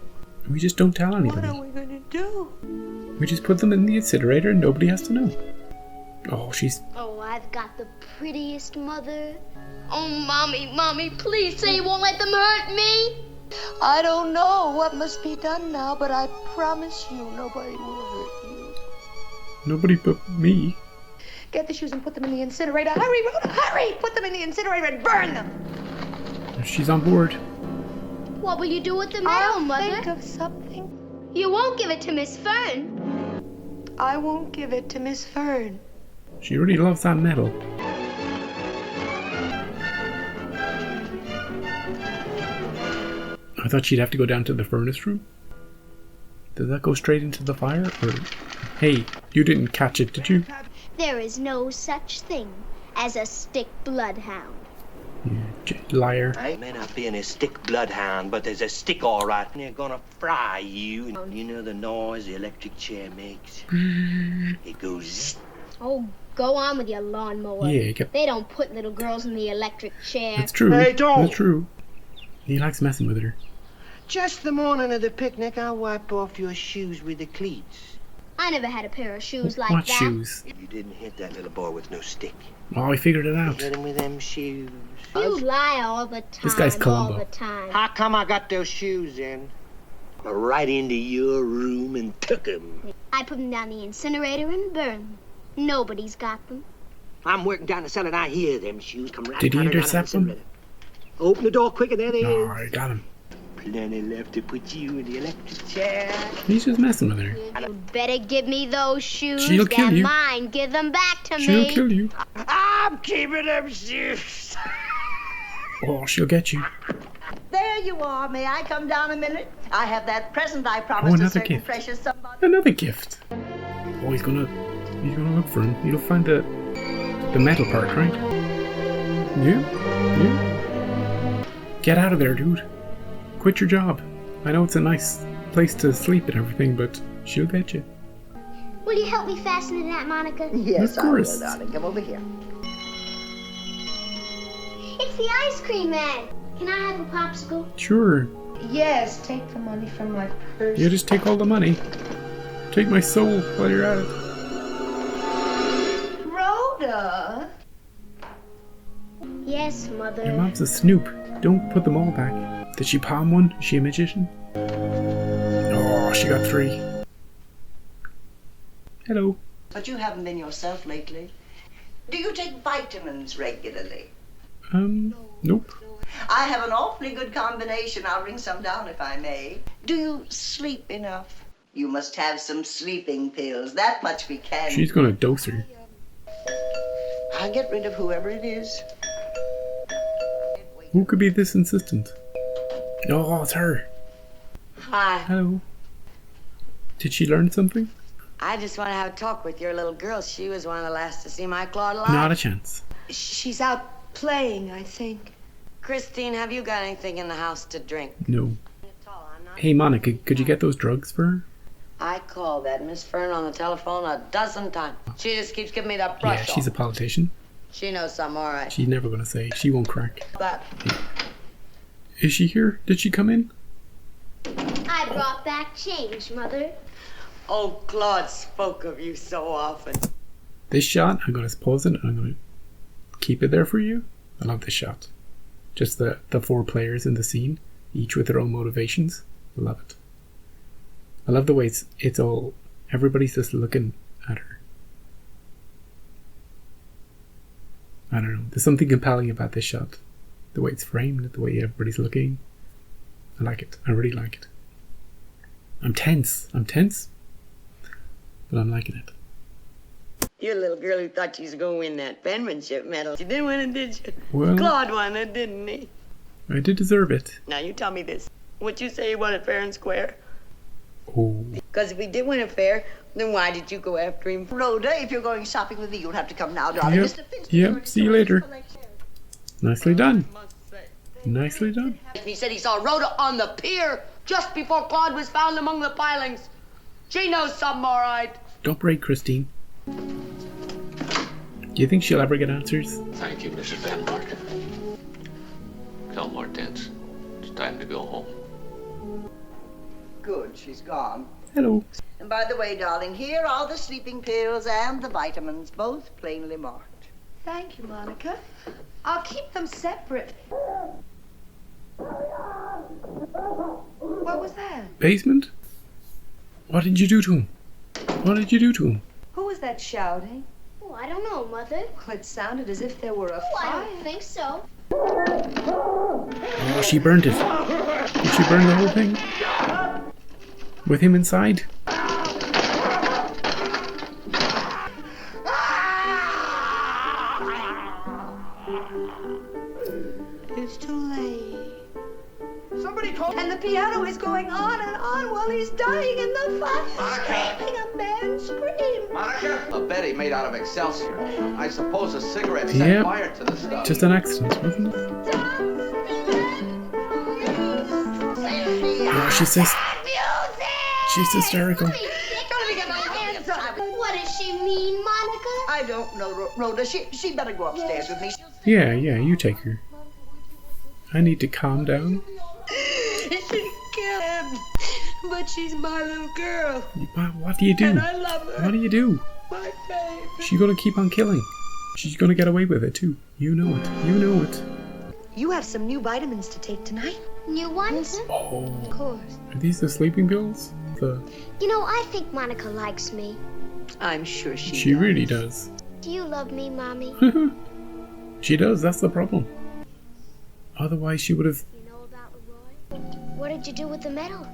We just don't tell What anybody. are we going to do? We just put them in the incinerator and nobody has to know. Oh, she's... Oh, I've got the prettiest mother. Oh, Mommy, please say you won't let them hurt me. I don't know what must be done now, but I promise you nobody will hurt you. Nobody but me. Get the shoes and put them in the incinerator. Hurry, Rhoda, hurry! Put them in the incinerator and burn them. She's on board. What will you do with the medal, Mother? Think of something. You won't give it to Miss Fern. I won't give it to Miss Fern. She really loves that medal. I thought she'd have to go down to the furnace room. Did that go straight into the fire? Or... Hey, you didn't catch it, did you? There is no such thing as a stick bloodhound. Liar. I may not be a stick bloodhound, but there's a stick all right, and they're gonna fry you. You know the noise the electric chair makes? It goes zzz. Oh, go on with your lawnmower. Yeah, get... They don't put little girls in the electric chair. That's true. Hey, don't. That's true. He likes messing with her. Just the morning of the picnic, I'll wipe off your shoes with the cleats. I never had a pair of shoes like What that. shoes? You didn't hit that little boy with no stick. Oh, I figured it You out. hit him with them shoes. You lie all the time. This guy's Columbo. All the time. How come I got those shoes in? Right into your room and took them. I put them down the incinerator and burned them. Nobody's got them. I'm working down the cellar and I hear them shoes come right Did he out of the intercept them? incinerator. Open the door quicker, there they No, is. I got him. Plenty left to put you in the electric chair. He's just messing with her. You better give me those shoes. She'll kill They're you. mine. Give them back to She'll me. kill you. I'm keeping them shoes. Oh, she'll get you. There you are. May I come down a minute? I have that present I promised a another certain gift. precious somebody. Another gift. Oh, he's gonna look for him. He'll find the metal part, right? Yeah. Get out of there, dude. Quit your job. I know it's a nice place to sleep and everything, but she'll get you. Will you help me fasten it, Aunt Monica? Yes, Of course. I will, darling. Come over here. It's the ice cream man. Can I have a popsicle? Sure. Yes, take the money from my purse. You just take all the money. Take my soul while you're at it. Rhoda! Yes, Mother. Your mom's a snoop. Don't put them all back. Did she palm one? Is she a magician? Oh, she got 3. Hello. But you haven't been yourself lately. Do you take vitamins regularly? Nope. I have an awfully good combination. I'll bring some down if I may. Do you sleep enough? You must have some sleeping pills. That much we can. She's gonna dose her. I'll get rid of whoever it is. Who could be this insistent? Oh, it's her. Hi. Hello. Did she learn something? I just want to have a talk with your little girl. She was one of the last to see my Claude alive. Not a chance. She's out playing, I think. Christine, have you got anything in the house to drink? No. Hey, Monica, could you get those drugs for her? I called that Miss Fern on the telephone a dozen times. She just keeps giving me that brush Yeah, she's a politician. She knows something, all right. She's never going to say. She won't crack. But Is she here? Did she come in? I brought back change, Mother. oh, Claude spoke of you so often. This shot, I'm going to pause it and I'm going to keep it there for you. I love this shot. Just the 4 players in the scene, each with their own motivations. I love it. I love the way it's all, everybody's just looking at her. I don't know. There's something compelling about this shot. The way it's framed, the way everybody's looking. I like it. I really like it. I'm tense. But I'm liking it. You're a little girl who thought she was going to win that penmanship medal. You didn't win it, did you? Well, Claude won it, didn't he? I did deserve it. Now you tell me this. Would you say he won it fair and square? Oh. Because if he did win it fair, then why did you go after him? Rhoda, if you're going shopping with me, you'll have to come now, darling. Yep. See you later. Nicely done. Nicely done. He said he saw Rhoda on the pier just before Claude was found among the pilings. She knows something, all right. Don't break, Christine. Do you think she'll ever get answers? Thank you, Mrs. Van Mark. Tell Hortense it's time to go home. Good, she's gone. Hello. And by the way, darling, here are the sleeping pills and the vitamins, both plainly marked. Thank you, Monica. I'll keep them separate. What was that? Basement? What did you do to him? What did you do to him? Who was that shouting? Oh, I don't know, Mother. Well, it sounded as if there were a Oh, I fire. don't think so. Oh, she burned it. Did she burn the whole thing? With him inside? It's too late. Somebody call. And the piano is going on and on while he's dying in the fire. Screaming, a man scream. Monica? A Betty made out of Excelsior. I suppose a cigarette set Yep. fire to the stuff. Just an accident, wasn't it? Oh, she's hysterical. What does she mean, Monica? I don't know, Rhoda. She better go upstairs with me. Yeah, you take her. I need to calm down. She killed him. But she's my little girl. What do you do? And I love her. What do you do? My baby. She's gonna keep on killing. She's gonna get away with it too. You know it. You know it. You have some new vitamins to take tonight. New ones? Oh. Of course. Are these the sleeping pills? You know, I think Monica likes me. I'm sure She really does. Do you love me, Mommy? She does, that's the problem. Otherwise she would have... You know about Leroy? What did you do with the medal?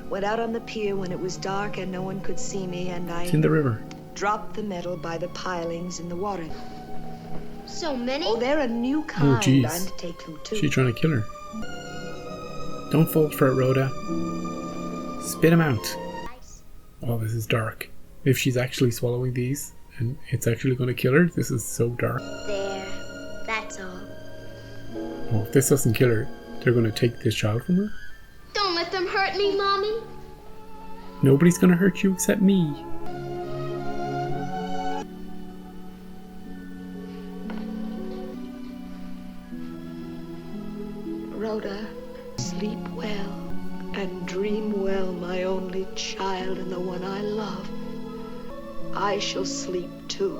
Went out on the pier when it was dark and no one could see me, and I It's in the river. dropped the medal by the pilings in the water. So many? Oh, they're a new kind. Oh, jeez. I'm to take them too. She's trying to kill her. Don't fall for it, Rhoda. Spit him out. Oh, this is dark. If she's actually swallowing these and it's actually going to kill her, this is so dark. There. That's all. Oh, if this doesn't kill her, they're going to take this child from her? Don't let them hurt me, Mommy. Nobody's going to hurt you except me. Rhoda, sleep well and dream well, my only child and the one I love. I shall sleep too.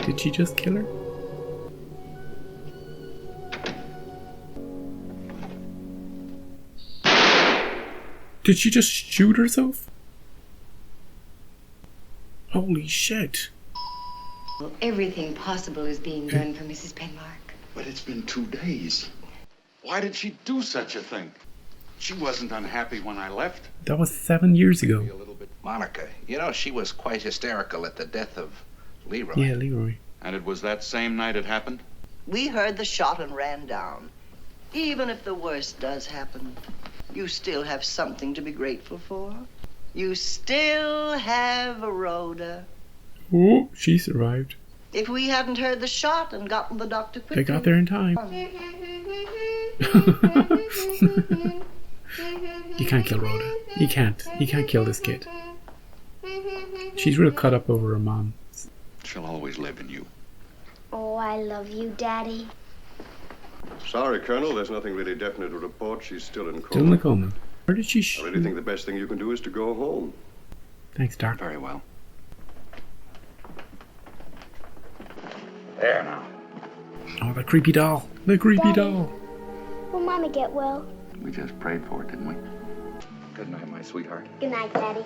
Did she just kill her? Did she just shoot herself? Holy shit. Well, everything possible is being done for Mrs. Penmark. But it's been 2 days. Why did she do such a thing? She wasn't unhappy when I left. That was 7 years ago. Monica, you know, she was quite hysterical at the death of Leroy. Yeah, Leroy. And it was that same night it happened? We heard the shot and ran down. Even if the worst does happen, you still have something to be grateful for. You still have Rhoda. Oh, she survived. If we hadn't heard the shot and gotten the doctor quickly... They got there in time. You can't kill Rhoda. You can't. You can't kill this kid. She's real cut up over her mom. She'll always live in you. Oh, I love you, Daddy. Sorry, Colonel, there's nothing really definite to report. She's still in coma. Still in the coma. Where did she I really think the best thing you can do is to go home. Thanks, Doc. Very well. There now. Oh, the creepy doll. The creepy Daddy. doll. Will Mommy get well? We just prayed for it, didn't we? Good night, my sweetheart. Good night, Daddy.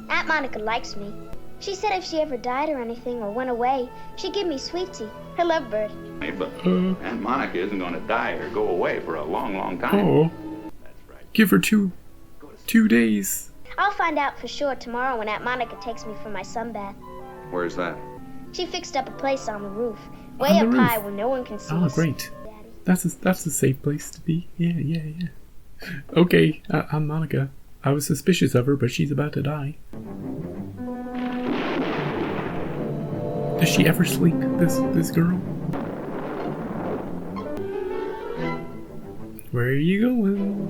Aunt Monica likes me. She said if she ever died or anything or went away, she'd give me Sweetie, her lovebird. Hey, but Aunt Monica isn't going to die or go away for a long, long time. Oh. Give her two days. I'll find out for sure tomorrow when Aunt Monica takes me for my sunbath. Where's that? She fixed up a place on the roof, way On the up roof? high where no one can see Oh, us. great. That's a safe place to be. Yeah. Okay, I'm Monica. I was suspicious of her, but she's about to die. Does she ever sleep, this girl? Where are you going?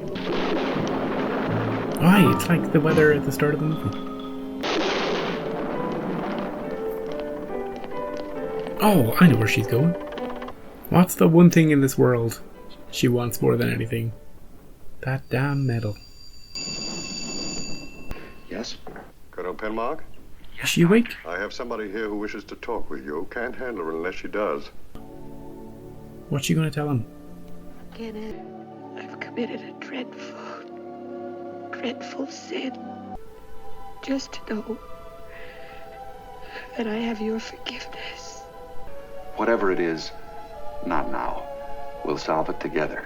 Why, it's like the weather at the start of the movie. Oh, I know where she's going. What's the one thing in this world she wants more than anything? That damn medal. Yes? Colonel Penmark? Is she awake? I have somebody here who wishes to talk with you. Can't handle her unless she does. What's she gonna tell him? Kenneth, I've committed a dreadful sin. Just to know that I have your forgiveness. Whatever it is, not now. We'll solve it together.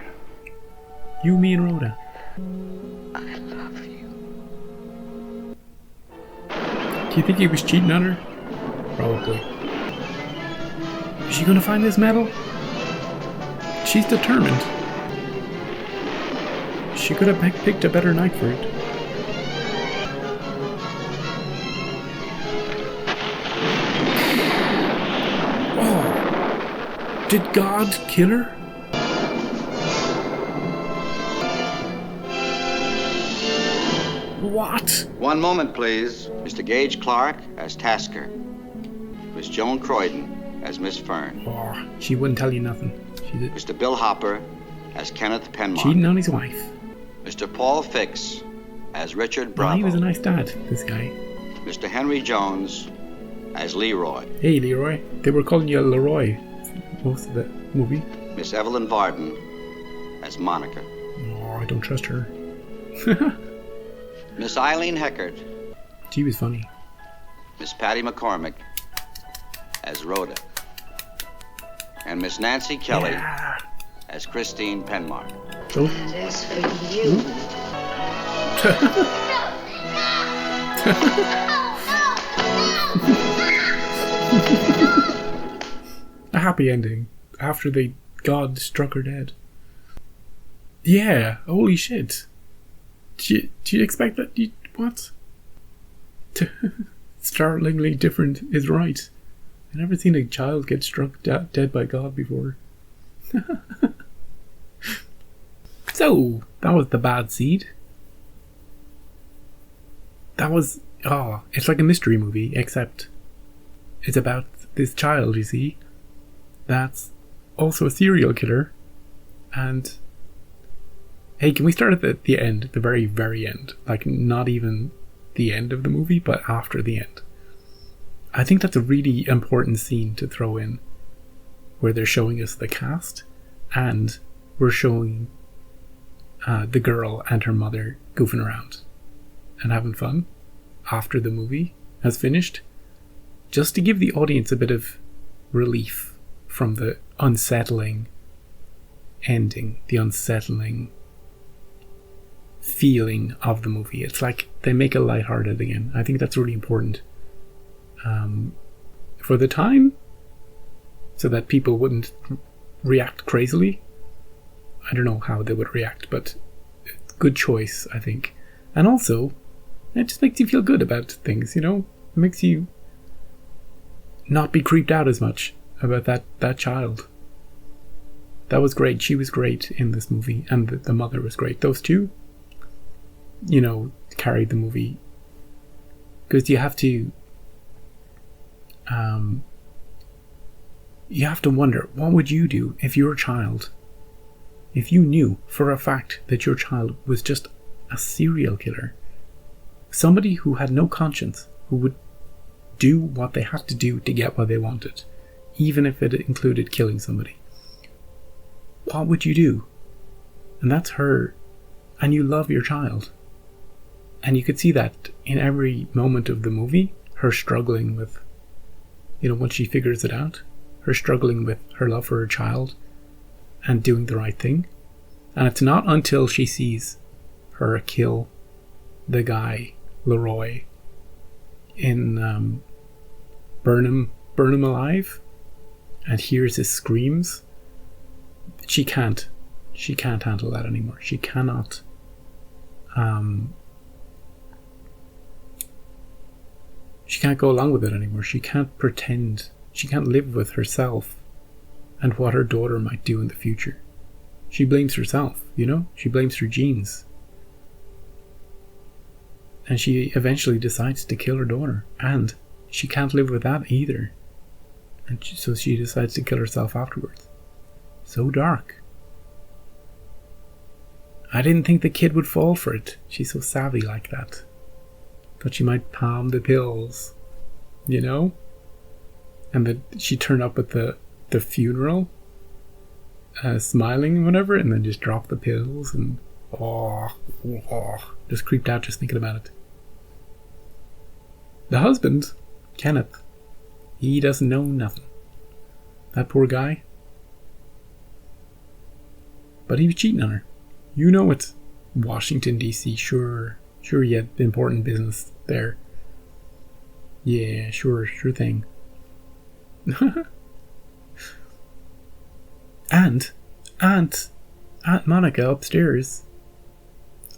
You, me, and Rhoda. I love you. Do you think he was cheating on her? Probably. Is she gonna find this medal? She's determined. She could have picked a better night for it. Oh! Did God kill her? What? One moment, please. Mr. Gage Clark as Tasker. Miss Joan Croydon as Miss Fern. Oh, she wouldn't tell you nothing. She did. Mr. Bill Hopper as Kenneth Penmark. Cheating on his wife. Mr. Paul Fix as Richard Oh, Bravo. he was a nice dad, this guy. Mr. Henry Jones as Leroy. Hey, Leroy. They were calling you Leroy most of the movie. Miss Evelyn Varden as Monica. Oh, I don't trust her. Miss Eileen Heckert. She was funny. Miss Patty McCormick as Rhoda. And Miss Nancy Kelly as Christine Penmark. So? This for you. A happy ending after God struck her dead. Yeah, holy shit. Do you expect that? What? Startlingly different is right. I've never seen a child get struck dead by God before. So, that was The Bad Seed. That was... Oh, it's like a mystery movie, except it's about this child, you see, that's also a serial killer. And... Hey, can we start at the end, the very, very end? Like, not even the end of the movie, but after the end. I think that's a really important scene to throw in, where they're showing us the cast, and we're showing the girl and her mother goofing around and having fun after the movie has finished, just to give the audience a bit of relief from the unsettling ending, the unsettling feeling of the movie. It's like they make it lighthearted again. I think that's really important for the time, so that people wouldn't react crazily. I don't know how they would react, but good choice, I think. And also, it just makes you feel good about things, you know? It makes you not be creeped out as much about that child. That was great. She was great in this movie, and the mother was great. Those two, you know, carried the movie. Because you have to wonder, what would you do if your child, if you knew for a fact that your child was just a serial killer, somebody who had no conscience, who would do what they had to do to get what they wanted, even if it included killing somebody. What would you do? And that's her, and you love your child. And you could see that in every moment of the movie, her struggling with, you know, once she figures it out, her struggling with her love for her child and doing the right thing. And it's not until she sees her kill the guy, Leroy, in Burn Him Alive, and hears his screams, she can't handle that anymore. She cannot she can't go along with it anymore. She can't pretend. She can't live with herself and what her daughter might do in the future. She blames herself, you know? She blames her genes. And she eventually decides to kill her daughter. And she can't live with that either. And so she decides to kill herself afterwards. So dark. I didn't think the kid would fall for it. She's so savvy like that. Thought she might palm the pills, you know? And that she'd turn up at the funeral, smiling and whatever, and then just drop the pills and just creeped out just thinking about it. The husband, Kenneth, he doesn't know nothing. That poor guy. But he was cheating on her. You know it's Washington, D.C., sure you had important business there. Yeah, sure thing. And Aunt Monica upstairs,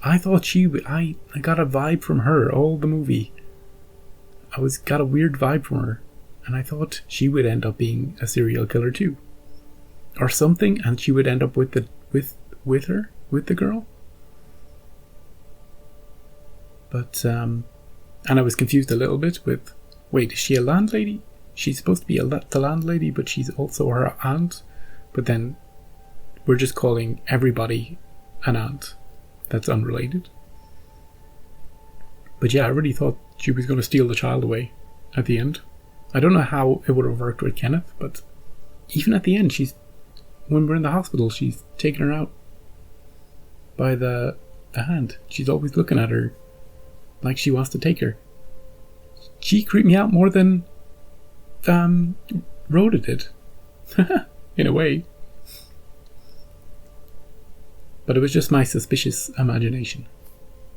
I thought I got a vibe from her all the movie. Got a weird vibe from her, and I thought she would end up being a serial killer too, or something, and she would end up with the girl. But and I was confused a little bit with, wait, is she a landlady? She's supposed to be the landlady, but she's also her aunt. But then we're just calling everybody an aunt. That's unrelated. But yeah, I really thought she was going to steal the child away at the end. I don't know how it would have worked with Kenneth, but even at the end, when we're in the hospital, she's taking her out by the hand. She's always looking at her like she wants to take her. She creeped me out more than Rhoda did. In a way. But it was just my suspicious imagination.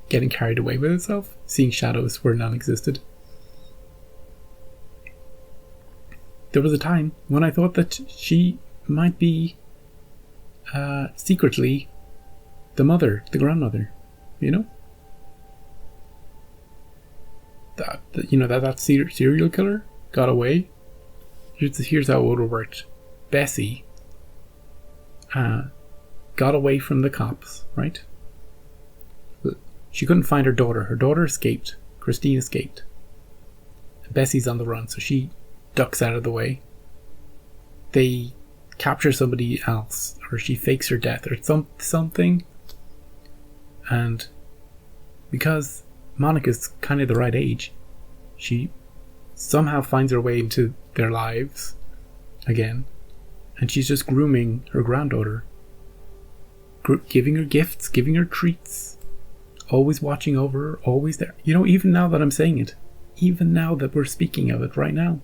Getting carried away with itself, seeing shadows where none existed. There was a time when I thought that she might be secretly the grandmother, you know? That serial killer got away. Here's how it would have worked. Bessie got away from the cops, right? She couldn't find her daughter. Her daughter escaped. Christine escaped. Bessie's on the run, so she ducks out of the way. They capture somebody else, or she fakes her death, or something. And because Monica's kind of the right age, she somehow finds her way into their lives again, and she's just grooming her granddaughter, giving her gifts, giving her treats, always watching over her, always there. You know, even now that I'm saying it, even now that we're speaking of it right now,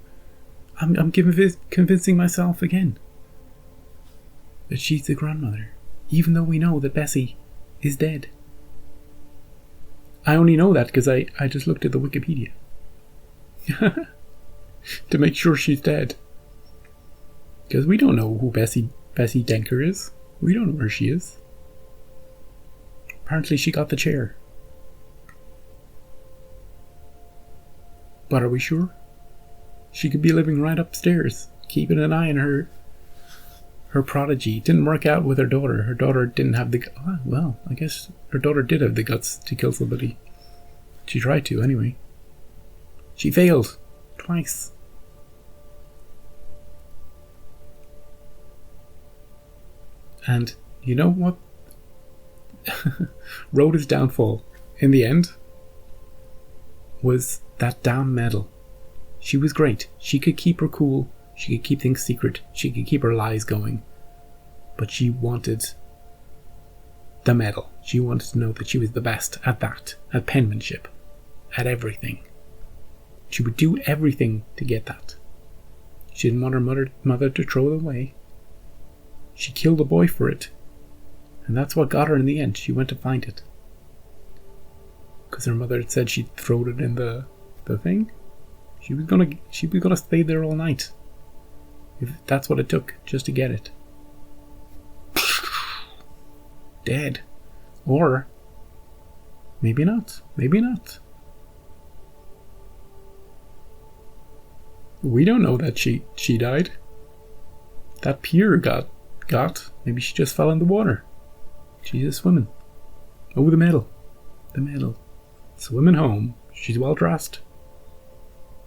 I'm convincing myself again that she's the grandmother, even though we know that Bessie is dead. I only know that because I just looked at the Wikipedia to make sure she's dead. Because we don't know who Bessie Denker is. We don't know where she is. Apparently she got the chair. But are we sure? She could be living right upstairs, keeping an eye on her prodigy. It didn't work out with her daughter. Her daughter didn't have the... well, I guess her daughter did have the guts to kill somebody. She tried to, anyway. She failed. Twice. And you know what? Rhoda's downfall, in the end, was that damn medal. She was great. She could keep her cool. She could keep things secret. She could keep her lies going. But she wanted the medal. She wanted to know that she was the best at that. At penmanship. At everything. She would do everything to get that. She didn't want her mother to throw it away. She killed a boy for it. And that's what got her in the end. She went to find it. Because her mother had said she'd throw it in the thing. She was gonna stay there all night. If that's what it took just to get it. Dead. Or maybe not. Maybe not. We don't know that she died. That pier got. Maybe she just fell in the water. She's just swimming. Oh, the medal. The medal. Swimming home. She's well dressed.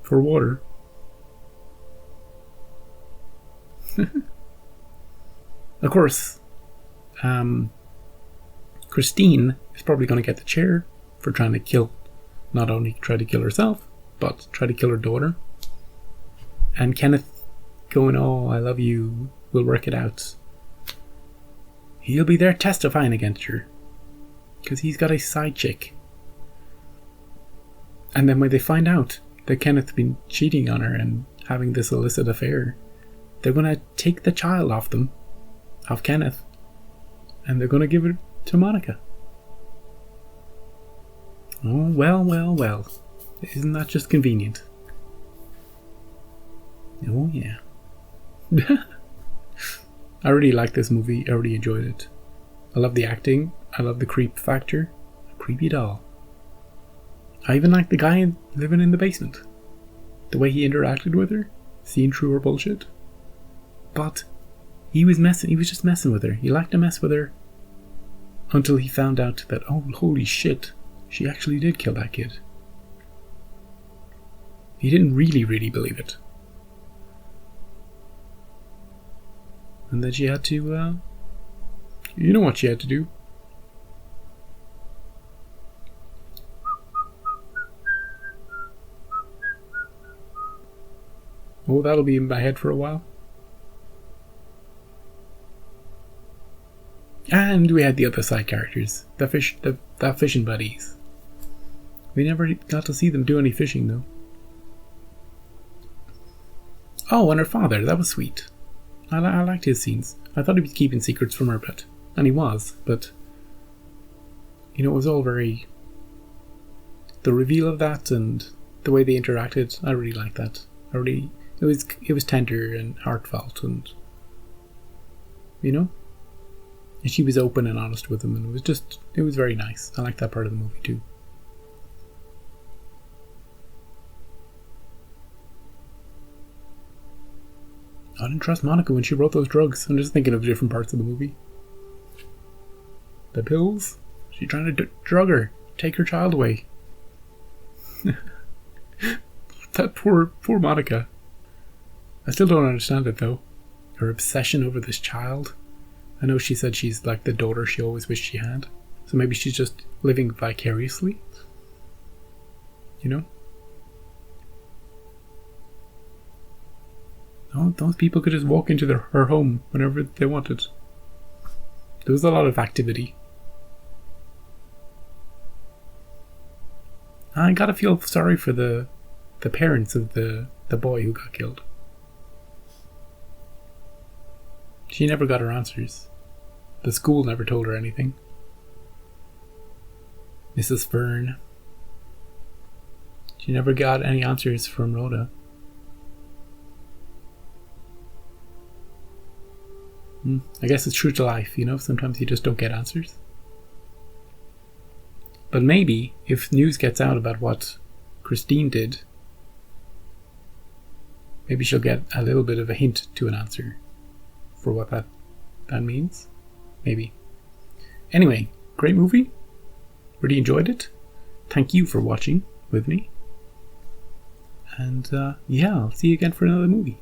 For water. Of course, Christine is probably going to get the chair for trying to kill, not only try to kill herself, but try to kill her daughter. And Kenneth going, oh, I love you, we'll work it out. He'll be there testifying against her. Because he's got a side chick. And then when they find out that Kenneth's been cheating on her and having this illicit affair, they're going to take the child off Kenneth, and they're going to give it to Monica. Oh, well. Isn't that just convenient? Oh, yeah. I really like this movie. I really enjoyed it. I love the acting. I love the creep factor. A creepy doll. I even like the guy living in the basement. The way he interacted with her, seeing through her bullshit. But he was just messing with her. He liked to mess with her until he found out that, oh, holy shit, she actually did kill that kid. He didn't really believe it. And then she had to, you know what she had to do? Oh, that'll be in my head for a while. And we had the other side characters, the fishing buddies. We never got to see them do any fishing though. Oh, and her father, that was sweet. I liked his scenes. I thought he was keeping secrets from her, and he was, but you know, it was all very... The reveal of that and the way they interacted, I really liked that. It was tender and heartfelt, and you know, and she was open and honest with him, and it was very nice. I liked that part of the movie too. I didn't trust Monica when she wrote those drugs. I'm just thinking of different parts of the movie. The pills? She's trying to drug her. Take her child away. That poor Monica. I still don't understand it though. Her obsession over this child. I know she said she's like the daughter she always wished she had. So maybe she's just living vicariously. You know? Oh, those people could just walk into her home whenever they wanted. There was a lot of activity. I gotta feel sorry for the parents of the boy who got killed. She never got her answers. The school never told her anything. Mrs. Fern. She never got any answers from Rhoda. I guess it's true to life, you know, sometimes you just don't get answers. But maybe if news gets out about what Christine did, maybe she'll get a little bit of a hint to an answer for what that means. Maybe. Anyway, great movie. Really enjoyed it. Thank you for watching with me. And yeah, I'll see you again for another movie.